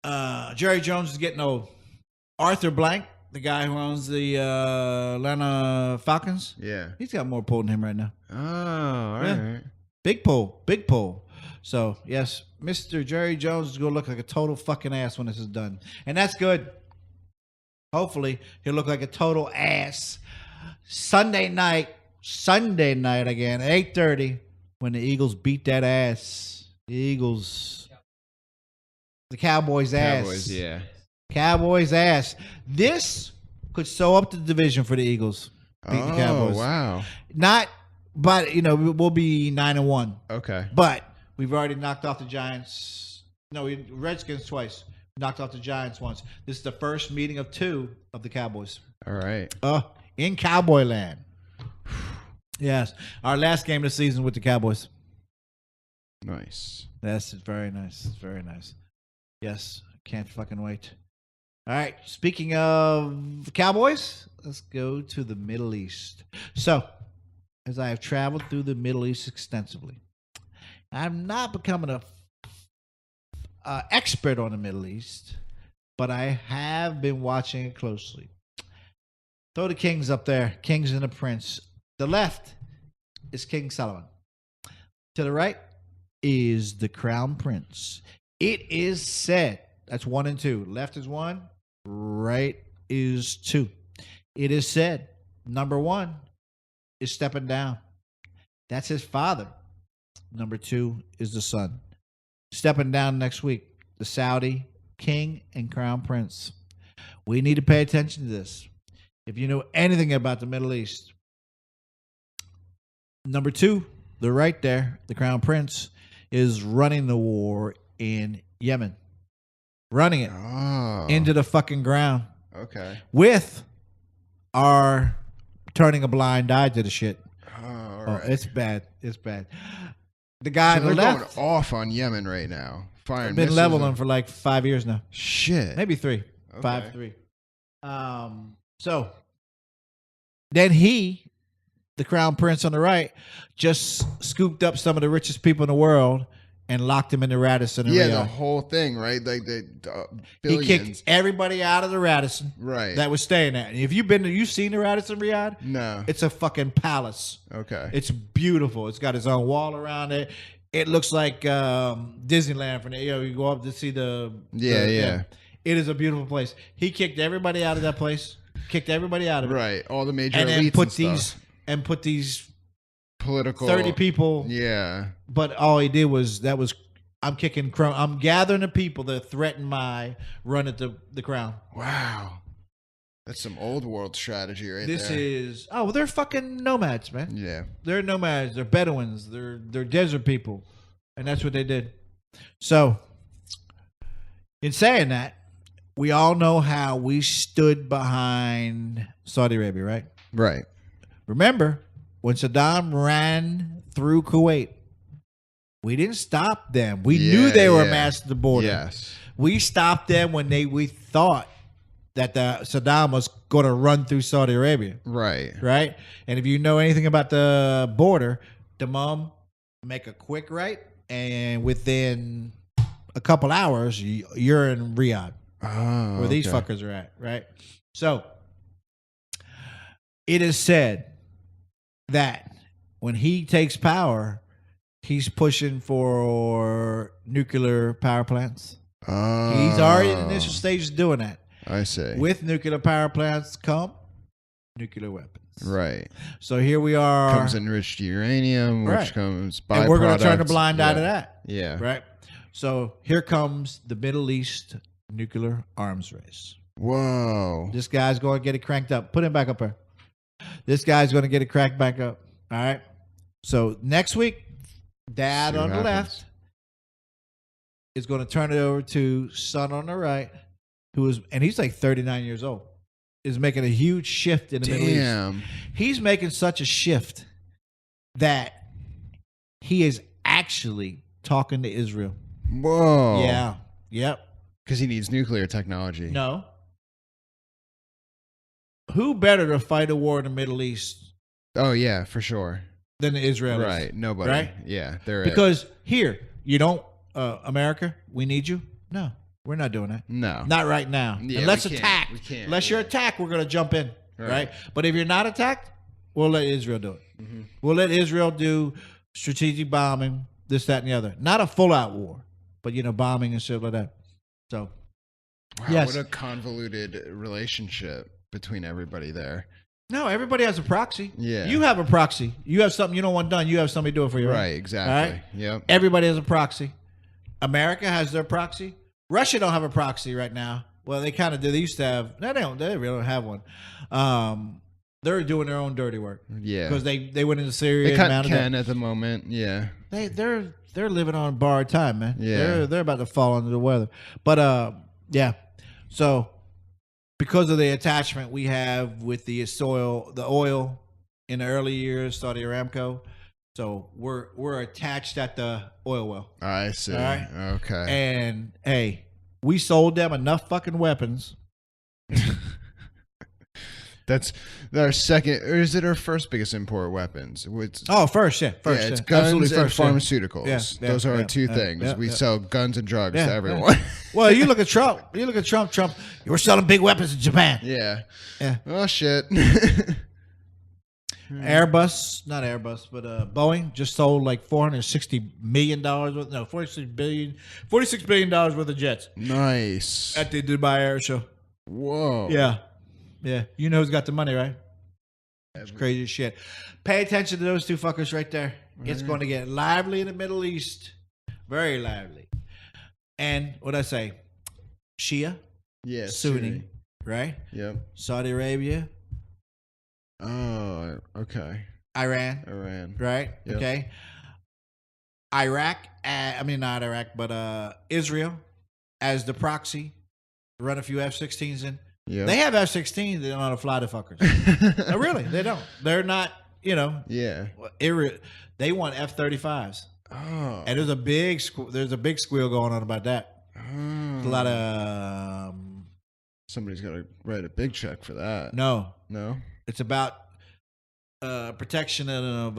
Jerry Jones is getting old. Arthur Blank, the guy who owns the Atlanta Falcons, Yeah. he's got more pull than him right now. Oh, all right. Yeah. Big pull. So, yes, Mr. Jerry Jones is going to look like a total fucking ass when this is done. And that's good. Hopefully, he'll look like a total ass Sunday night again, 8:30, when the Eagles beat that ass. The Cowboys' ass. Cowboys, yeah. Cowboys' ass. This could sew up the division for the Eagles. Beating the Cowboys. Oh, wow. But, we'll be 9-1. Okay. But we've already knocked off the Giants. No, Redskins twice. Knocked off the Giants once. This is the first meeting of 2 of the Cowboys. All right. In Cowboy land. Yes. Our last game of the season with the Cowboys. Nice. Yes, it's very nice. It's very nice. Yes. Can't fucking wait. All right. Speaking of Cowboys, let's go to the Middle East. So, as I have traveled through the Middle East extensively, I'm not becoming a expert on the Middle East, but I have been watching it closely. Throw the kings up there, kings and the prince. The left is King Salman. To the right is the crown prince. It is said, that's 1 and 2. Left is 1, right is 2. It is said, number 1 is stepping down. That's his father. Number 2 is the son. Stepping down next week, the Saudi King and Crown Prince. We need to pay attention to this. If you know anything about the Middle East, number 2, the right there, the Crown Prince, is running the war in Yemen. Running it into the fucking ground. Okay. With our turning a blind eye to the shit. All Oh, right. it's bad. It's bad. The guy So on the they're left going off on Yemen right now. Firing I've been missiles leveling and- for like 5 years now. Shit. Maybe 3. Okay. 5, 3. So then he, the crown prince on the right, just scooped up some of the richest people in the world and locked them in the Radisson and Yeah, Riyadh. the whole thing, right? Like the He billions. kicked everybody out of the Radisson Right. that was staying there. And if you've seen the Radisson Riyadh? No. It's a fucking palace. Okay. It's beautiful. It's got its own wall around it. It looks like Disneyland from there. You go up to see the Yeah. It is a beautiful place. He kicked everybody out of that place. Kicked everybody out of it. Right. All the major And elites then and put stuff. these political 30 people. Yeah. But all he did was I'm gathering the people that threaten my run at the crown. Wow. That's some old world strategy right there. This is they're fucking nomads, man. Yeah. They're nomads. They're Bedouins. They're desert people, and that's what they did. So, in saying that, we all know how we stood behind Saudi Arabia, right? Right. Remember when Saddam ran through Kuwait? We didn't stop them. We knew they were masked at the border. Yes. We stopped them when we thought that Saddam was going to run through Saudi Arabia. Right. Right? And if you know anything about the border, make a quick right, and within a couple hours, you're in Riyadh, where these fuckers are at, right? So, it is said that when he takes power, he's pushing for nuclear power plants. He's already in the initial stages doing that. I see. With nuclear power plants come nuclear weapons. Right. So here we are. Comes enriched uranium, which comes byproducts. And we're going to turn a blind eye to that. Yeah. Right. So here comes the Middle East nuclear arms race. Whoa. This guy's going to get it cranked up. Put him back up there. This guy's going to get it cranked back up. All right. So next week, Dad on the left is going to turn it over to son on the right, and he's like 39 years old, is making a huge shift in the Middle East. He's making such a shift that he is actually talking to Israel. Whoa. Yeah. Yep. Because he needs nuclear technology. No. Who better to fight a war in the Middle East? Oh, yeah, for sure. Than the Israelis. Right. Nobody. Right? Yeah. They're because here, you don't, America, we need you. No. We're not doing that. No. Not right now. Yeah, Unless we attacked. can't. We can't. Unless you're attacked, we're going to jump in. Right. But if you're not attacked, we'll let Israel do it. Mm-hmm. We'll let Israel do strategic bombing, this, that, and the other. Not a full-out war, but, bombing and shit like that. So, wow, yes. What a convoluted relationship between everybody there. No, everybody has a proxy. Yeah. You have a proxy. You have something you don't want done. You have somebody do it for you. Right, exactly. All right? Yep. Everybody has a proxy. America has their proxy. Russia don't have a proxy right now. Well, they kind of do. They used to have. No, they don't. They really don't have one. They're doing their own dirty work. Yeah. Because they went into Syria. They can at the moment. Yeah. They're living on borrowed time, man. Yeah. They're about to fall under the weather. But yeah. So because of the attachment we have with the oil in the early years, Saudi Aramco. So we're attached at the oil well. I see. All right? Okay. And hey, we sold them enough fucking weapons. That's our second, or is it our first biggest import weapons? First, yeah. It's guns absolutely and first, pharmaceuticals. Yeah, Those are our two things. We sell guns and drugs to everyone. Well, you look at Trump. Trump, you were selling big weapons in Japan. Yeah. Yeah. Oh, shit. Airbus, not Airbus, but Boeing just sold like $460 million worth. No, $46 billion worth of jets. Nice. At the Dubai Air Show. Whoa. Yeah. Yeah. You know who's got the money, right? That's crazy as shit. Pay attention to those two fuckers right there. Right. It's going to get lively in the Middle East. Very lively. And what I say? Shia. Yeah. Sunni. Right? Yep. Saudi Arabia. Oh, okay. Iran. Right? Yep. Okay. Iraq. Not Iraq, but Israel as the proxy. Run a few F-16s in. Yep. They have F-16s. They don't know how to fly the fuckers. No, really, they don't. They're not, Yeah. They want F-35s. Oh. And there's a big squeal going on about that. Oh. There's a lot of... Somebody's got to write a big check for that. No. It's about protection of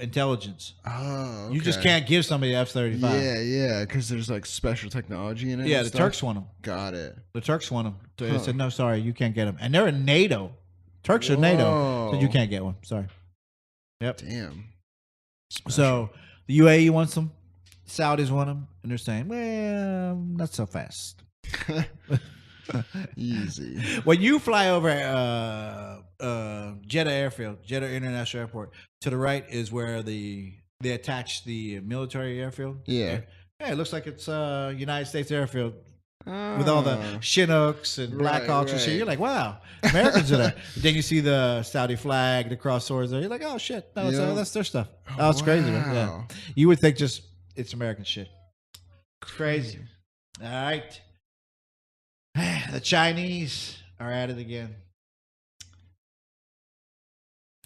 intelligence. Oh, okay. You just can't give somebody F-35. Yeah, because there's like special technology in it. Yeah, the Turks want them. Got it. The Turks want them. They said, no, sorry, you can't get them. And they're in NATO. Turks are NATO. So you can't get one. Sorry. Yep. Damn. Special. So the UAE wants them. Saudis want them. And they're saying, well, not so fast. Easy. When you fly over Jeddah Airfield, Jeddah International Airport. To the right is where they attach the military airfield. Yeah. Yeah, it looks like it's United States Airfield with all the Chinooks and Blackhawks and shit. right. You're like, wow, Americans are there. Then you see the Saudi flag, the cross swords there. You're like, oh shit, no, that's their stuff. Oh, it's crazy, man. Yeah, wow. you would think just it's American shit. Crazy. All right, the Chinese are at it again.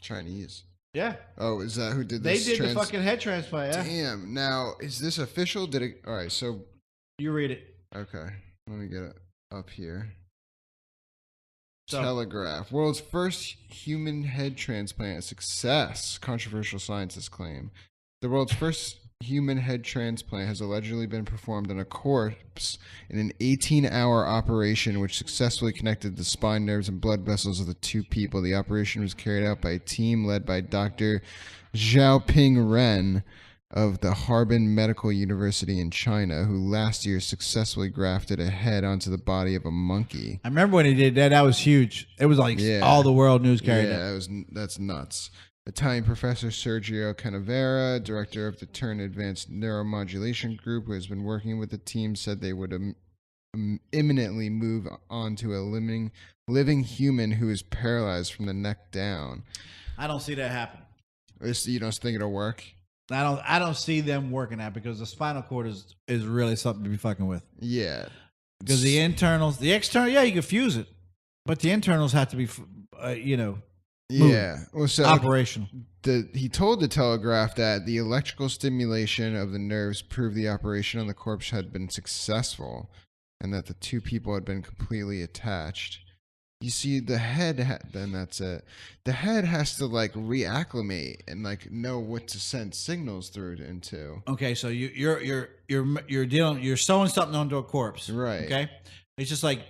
Chinese. Yeah, Oh, is that who did they this? did the fucking head transplant. Yeah, Damn. Now, is this official? Did it? All right. So, you read it. okay. Let me get it up here. So- Telegraph. World's first human head transplant a success. Controversial scientists claim. The world's first human head transplant has allegedly been performed on a corpse in an 18-hour operation which successfully connected the spine, nerves, and blood vessels of the two people. The operation was carried out by a team led by Dr. Xiaoping Ren of the Harbin Medical University in China, who last year successfully grafted a head onto the body of a monkey. I remember when he did that. That was huge. It was like all the world news carried that. That's nuts. Italian professor Sergio Canavera, director of the Turn Advanced Neuromodulation Group, who has been working with the team, said they would imminently move on to a living human who is paralyzed from the neck down. I don't see that happen. You don't think it'll work? I don't see them working that because the spinal cord is really something to be fucking with. Yeah. Because the internals, the external, yeah, you can fuse it, but the internals have to be, Yeah. Well, so operational. he told the Telegraph that the electrical stimulation of the nerves proved the operation on the corpse had been successful and that the two people had been completely attached. You see, the head, then that's it. The head has to like reacclimate and like know what to send signals through into. Okay, so you're sewing something onto a corpse, Right. Okay, it's just like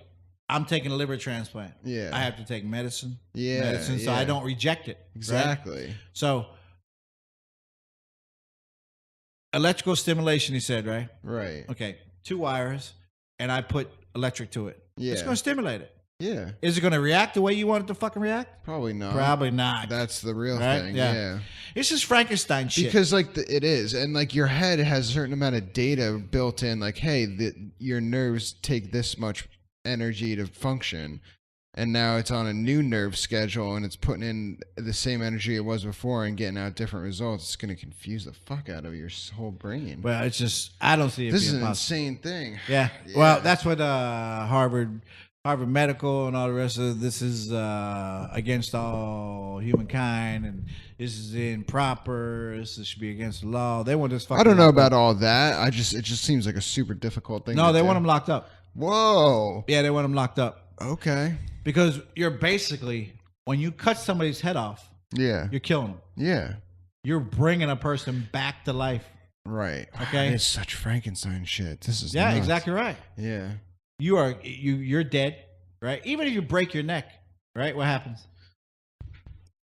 I'm taking a liver transplant. Yeah. I have to take medicine. Yeah, so I don't reject it. right? Exactly. So electrical stimulation, he said, right? Right. Okay, 2 wires, and I put electric to it. Yeah. It's going to stimulate it. Yeah. Is it going to react the way you want it to fucking react? Probably not. Probably not. That's the real Right? thing. Yeah. Yeah. It's just Frankenstein shit. Because like it is, and like your head has a certain amount of data built in. Like, hey, your nerves take this much energy to function, and now it's on a new nerve schedule, and it's putting in the same energy it was before and getting out different results. It's going to confuse the fuck out of your whole brain. Well, it's just I don't see it. This is being an possible. insane thing. Yeah. Well, that's what Harvard Medical and all the rest of this is against all humankind, and this is improper. This should be against the law. They want this. I don't know about all that. It just seems like a super difficult thing. No, to they do. want them locked up. Whoa. Yeah, they want them locked up Okay. because you're basically when you cut somebody's head off, Yeah. you're killing them. Yeah. You're bringing a person back to life. Right. Okay. It's such Frankenstein shit. This is Yeah, nuts. exactly right. Yeah. You're dead, right? Even if you break your neck, right? What happens?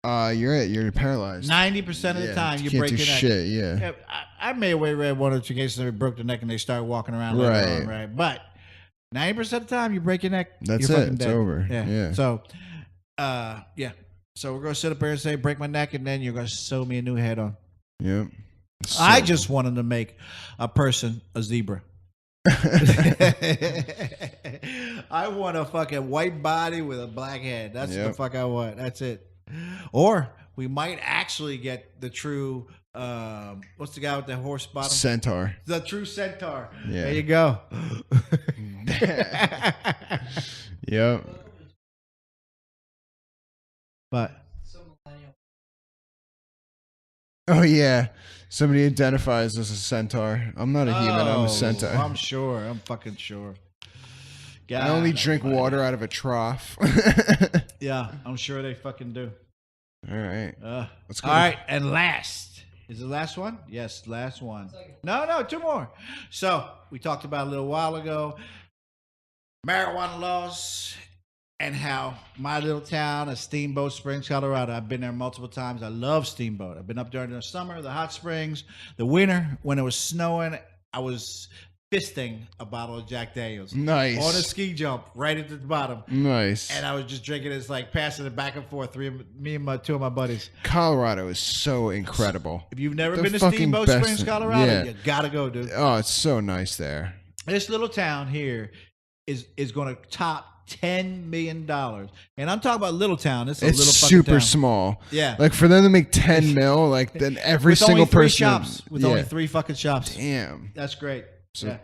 You're paralyzed. 90% of the time you can't break do your neck. shit. Yeah. Yeah, I may have read 1 or 2 cases where they broke their neck and they start walking around later Right. on, right? But 90% of the time you break your neck, That's you're it. fucking It's dead. over. Yeah. So, yeah. So we're gonna sit up here and say, break my neck, and then you're gonna sew me a new head on. Yep. I just wanted to make a person a zebra. I want a fucking white body with a black head. That's the fuck I want. That's it. Or we might actually get the true what's the guy with the horse bottom? Centaur. The true centaur. Yeah. There you go. Yep. But Oh yeah. Somebody identifies as a centaur. I'm not a human. I'm a centaur. I'm sure. I'm fucking sure. I only God drink almighty. water out of a trough. Yeah, I'm sure they fucking do. All right. Let's go. All right, and last. Is it the last one? Yes, last one. No, 2 more. So, we talked about a little while ago marijuana laws and how my little town of Steamboat Springs, Colorado, I've been there multiple times. I love Steamboat. I've been up during the summer, the hot springs, the winter, when it was snowing. I was fisting a bottle of Jack Daniels. Nice. On a ski jump, right at the bottom. Nice. And I was just drinking it. It's like passing it back and forth. Me and two of my buddies. Colorado is so incredible. If you've never The been to fucking Steamboat best Springs, thing. Colorado, Yeah. you gotta go, dude. Oh, it's so nice there. This little town here is going to top $10 million. And I'm talking about little town. It's a It's little fucking super town. small. Yeah. Like for them to make 10 mil, like then every with single only three person. shops. With only 3 fucking shops. Damn. That's great. So- Yeah.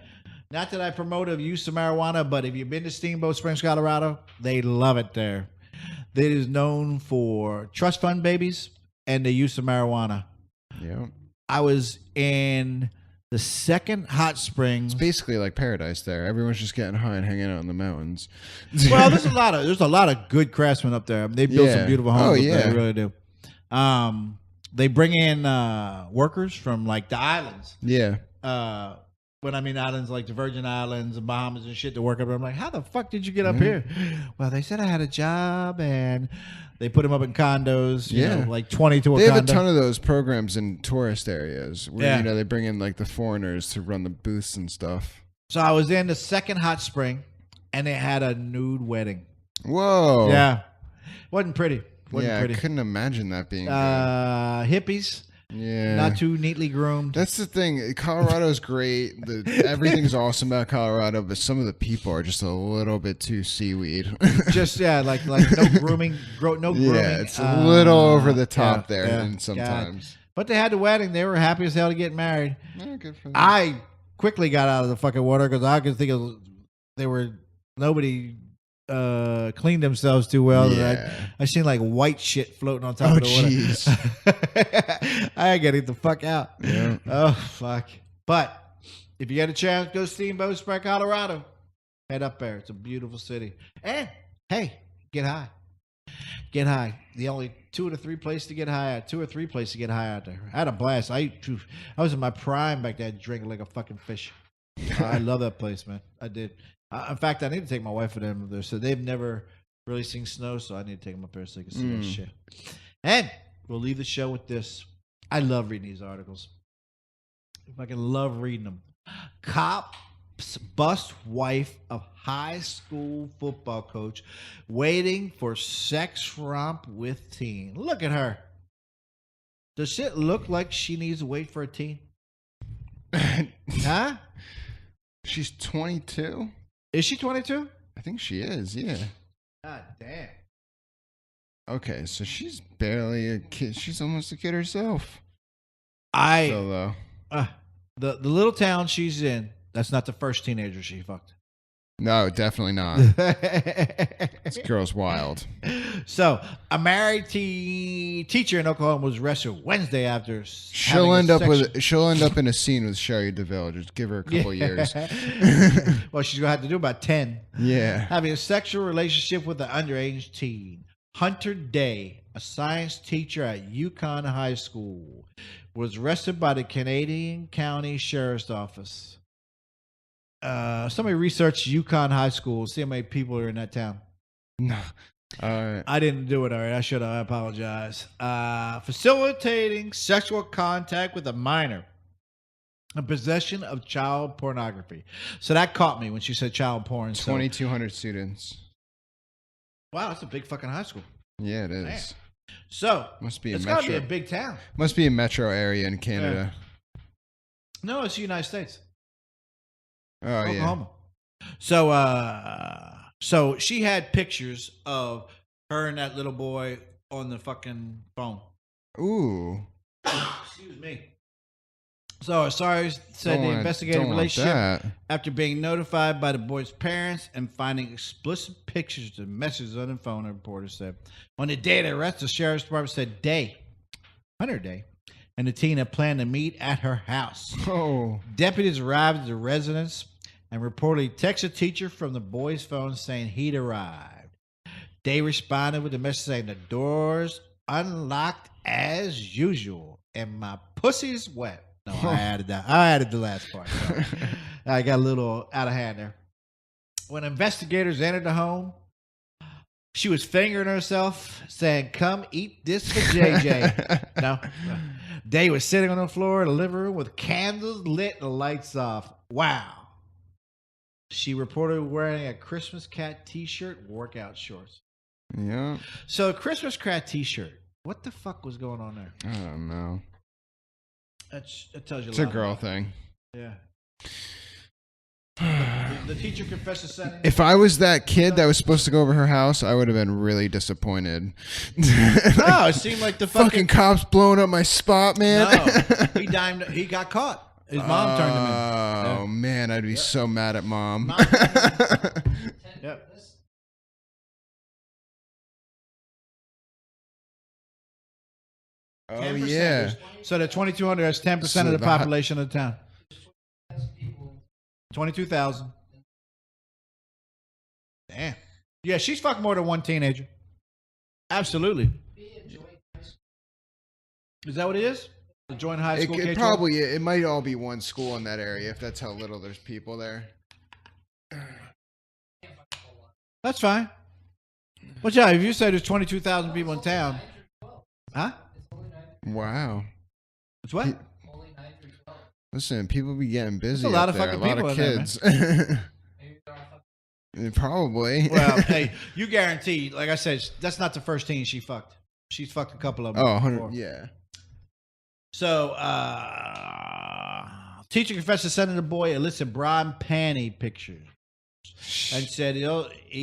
Not that I promote the use of marijuana, but if you've been to Steamboat Springs, Colorado, they love it there. It is known for trust fund babies and the use of marijuana. Yeah. I was in the second hot springs. It's basically like paradise there. Everyone's just getting high and hanging out in the mountains. Well, there's a lot of good craftsmen up there. They build some Yeah. beautiful homes. Oh, up there. yeah. They really do. They bring in workers from like the islands. Yeah. When I mean islands like the Virgin Islands and Bahamas and shit to work up. I'm like, how the fuck did you get up here? Well, they said I had a job and they put them up in condos. You know, like 20 to a They have condo. a ton of those programs in tourist areas where Yeah. you know they bring in like the foreigners to run the booths and stuff. So I was in the second hot spring and they had a nude wedding. Whoa. Yeah. Wasn't pretty. Wasn't Yeah, pretty. I couldn't imagine that being good. Hippies. Yeah. Not too neatly groomed. That's the thing. Colorado's great. Everything's awesome about Colorado, but some of the people are just a little bit too seaweed. Just like no grooming. No grooming. Yeah, it's a little over the yeah, top there, yeah. and sometimes. God. But they had the wedding. They were happy as hell to get married. Yeah, good for them. I quickly got out of the fucking water because I could think of nobody cleaned themselves too well. Yeah. I seen like white shit floating on top of the water. Jeez. I gotta get the fuck out. Yeah. Oh fuck. But if you get a chance, go Steamboat Springs, Colorado. Head up there. It's a beautiful city. And hey, get high. Get high. The only 2 or 3 places to get high at. 2 or 3 places to get high out there. I had a blast. I was in my prime back then, drinking like a fucking fish. I love that place, man. I did. In fact, I need to take my wife with them there. So they've never really seen snow, so I need to take them up there so they can see that shit. And we'll leave the show with this. I love reading these articles. I fucking love reading them. Cops bust wife of high school football coach waiting for sex romp with teen. Look at her. Does shit look like she needs to wait for a teen? Huh? She's 22? Is she 22? I think she is, yeah. God damn. Okay, so she's barely a kid. She's almost a kid herself. The little town she's in, that's not the first teenager she fucked. No, definitely not. This girl's wild. So, a married teacher in Oklahoma was arrested Wednesday after She'll end up in a scene with Cherie Deville. Just give her a couple years. Well, she's gonna have to do about 10. Yeah. Having a sexual relationship with an underage teen. Hunter Day, a science teacher at Yukon High School, was arrested by the Canadian County Sheriff's Office. Somebody researched Yukon High School. See how many people are in that town. No. All right. I didn't do it all right. I should have. I apologize. Facilitating sexual contact with a minor. And possession of child pornography. So that caught me when she said child porn. 2,200 students. Wow, that's a big fucking high school. Yeah, it is. Man. So Must be a it's got to be metro. a big town. Must be a metro area in Canada. No, it's the United States. Oh, yeah. Oklahoma. So she had pictures of her and that little boy on the fucking phone. Ooh. Excuse me. So sorry said Don't the want- investigative don't want relationship that. after being notified by the boy's parents and finding explicit pictures and messages on the phone, the reporter said. On the day of the arrest, the sheriff's department said Hunter Day, and the teen had planned to meet at her house. Oh. Deputies arrived at the residence and reportedly texted a teacher from the boy's phone saying he'd arrived. Day responded with a message saying the doors unlocked as usual and my pussy's wet. No, I added that. I added the last part. So I got a little out of hand there. When investigators entered the home, she was fingering herself, saying, "Come eat this for JJ." No. Day was sitting on the floor in the living room with candles lit and the lights off. Wow. She reported wearing a Christmas cat T-shirt, workout shorts. Yeah. So, Christmas cat T-shirt. What the fuck was going on there? I don't know. That tells you. It's a girl thing. Yeah. The teacher confessed to sending. If I was that kid that was supposed to go over her house, I would have been really disappointed. No, it seemed like the fucking cops blowing up my spot, man. No, he got caught. His mom turned him in. Oh man, I'd be so mad at mom. Yep. Oh 10%. yeah. So the 2,200. That's 10% of the population of the town. 22,000. Damn. Yeah, she's fucked more than one teenager. Absolutely. Is that what it is? The joint high school. It probably it might all be one school in that area if that's how little there's people there. That's fine. Well, yeah, if you say there's 22,000 people in town, huh? Wow. It's what? Listen, people be getting busy. There's a lot up of there. fucking a lot people of in there, kids. Probably. Well, hey, you guarantee, like I said, that's not the first teen she fucked. She's fucked a couple of them. Oh, 100, before. yeah. So, teacher confessed to sending the boy illicit bra and panty pictures, and said he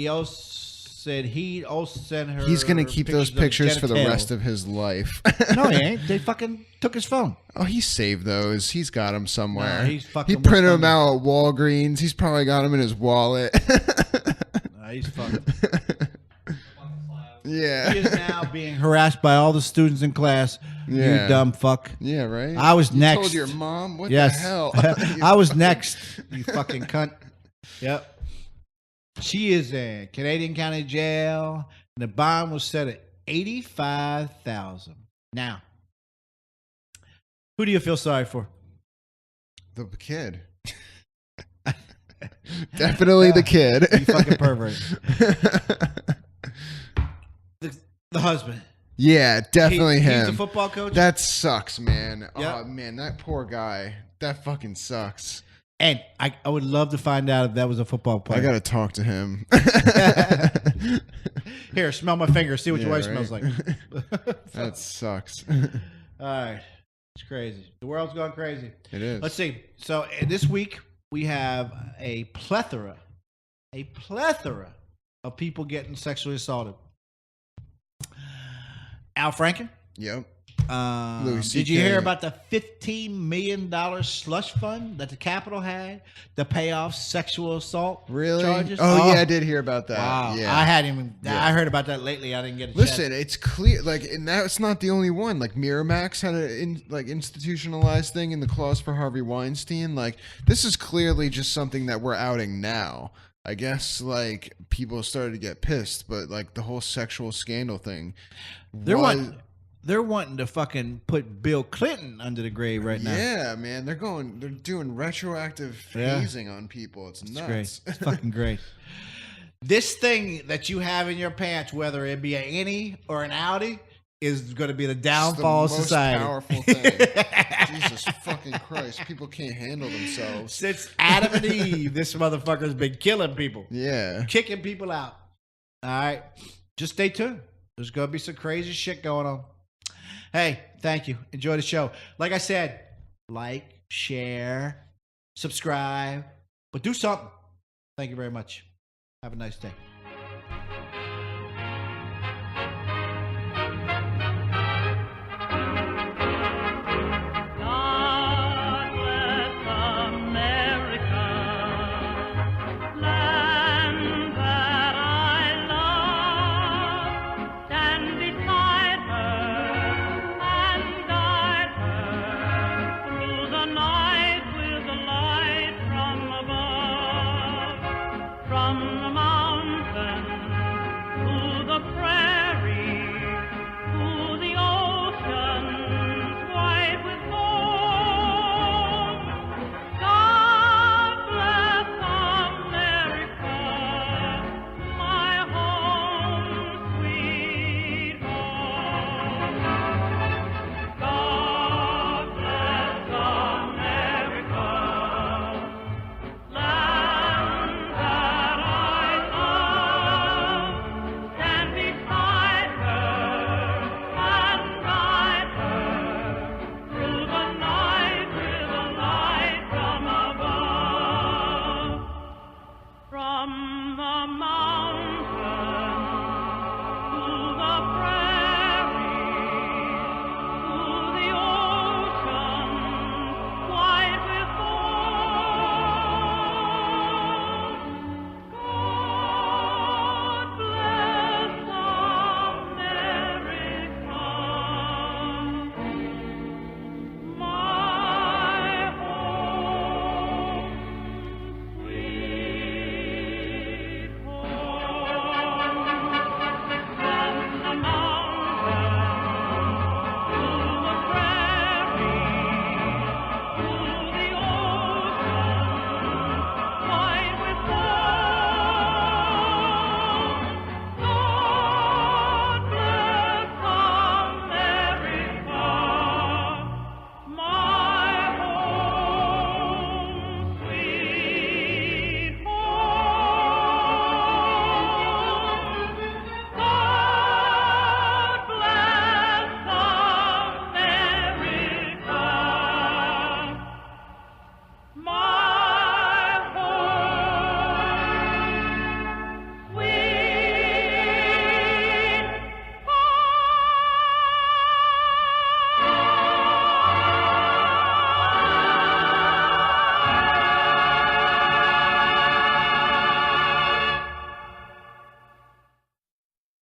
also sent her. He's gonna keep those pictures for the genitalia. rest of his life. No, he ain't. They fucking took his phone. Oh, he saved those. He's got them somewhere. No, he's fucking he printed them West out at Walgreens. He's probably got them in his wallet. No, he's fucking. Yeah. He is now being harassed by all the students in class. Yeah. You dumb fuck. Yeah, right. I was you next. Told your mom? What Yes. the hell? I was next. You fucking cunt. Yep. She is in Canadian County Jail, and the bond was set at $85,000. Now, who do you feel sorry for? The kid. Definitely the kid. You fucking pervert. The husband. Yeah, definitely him. He's a football coach. That sucks, man. Yep. Oh man, that poor guy. That fucking sucks. And I would love to find out if that was a football player. I gotta talk to him. Here, smell my finger. See what your wife smells like. That sucks. All right. It's crazy. The world's gone crazy. It is. Let's see. So this week we have a plethora of people getting sexually assaulted. Al Franken. Yep. Louis C.K. Did you hear about the $15 million slush fund that the Capitol had to pay off sexual assault charges? Oh yeah, I did hear about that. Wow. Yeah. I hadn't even. Yeah. I heard about that lately. I didn't get a Listen, chance. it's clear. Like, and that's not the only one. Like, Miramax had an institutionalized thing in the clause for Harvey Weinstein. Like, this is clearly just something that we're outing now. I guess like people started to get pissed, but like the whole sexual scandal thing. They're wanting to fucking put Bill Clinton under the grave right now. Yeah, man, they're doing retroactive hazing on people. It's nuts. Great. It's fucking great. This thing that you have in your pants, whether it be an innie or an outie, is going to be the downfall of society. Powerful thing. Jesus fucking Christ. People can't handle themselves. Since Adam and Eve, this motherfucker's been killing people. Yeah. Kicking people out. All right. Just stay tuned. There's going to be some crazy shit going on. Hey, thank you. Enjoy the show. Like I said, like, share, subscribe, but do something. Thank you very much. Have a nice day.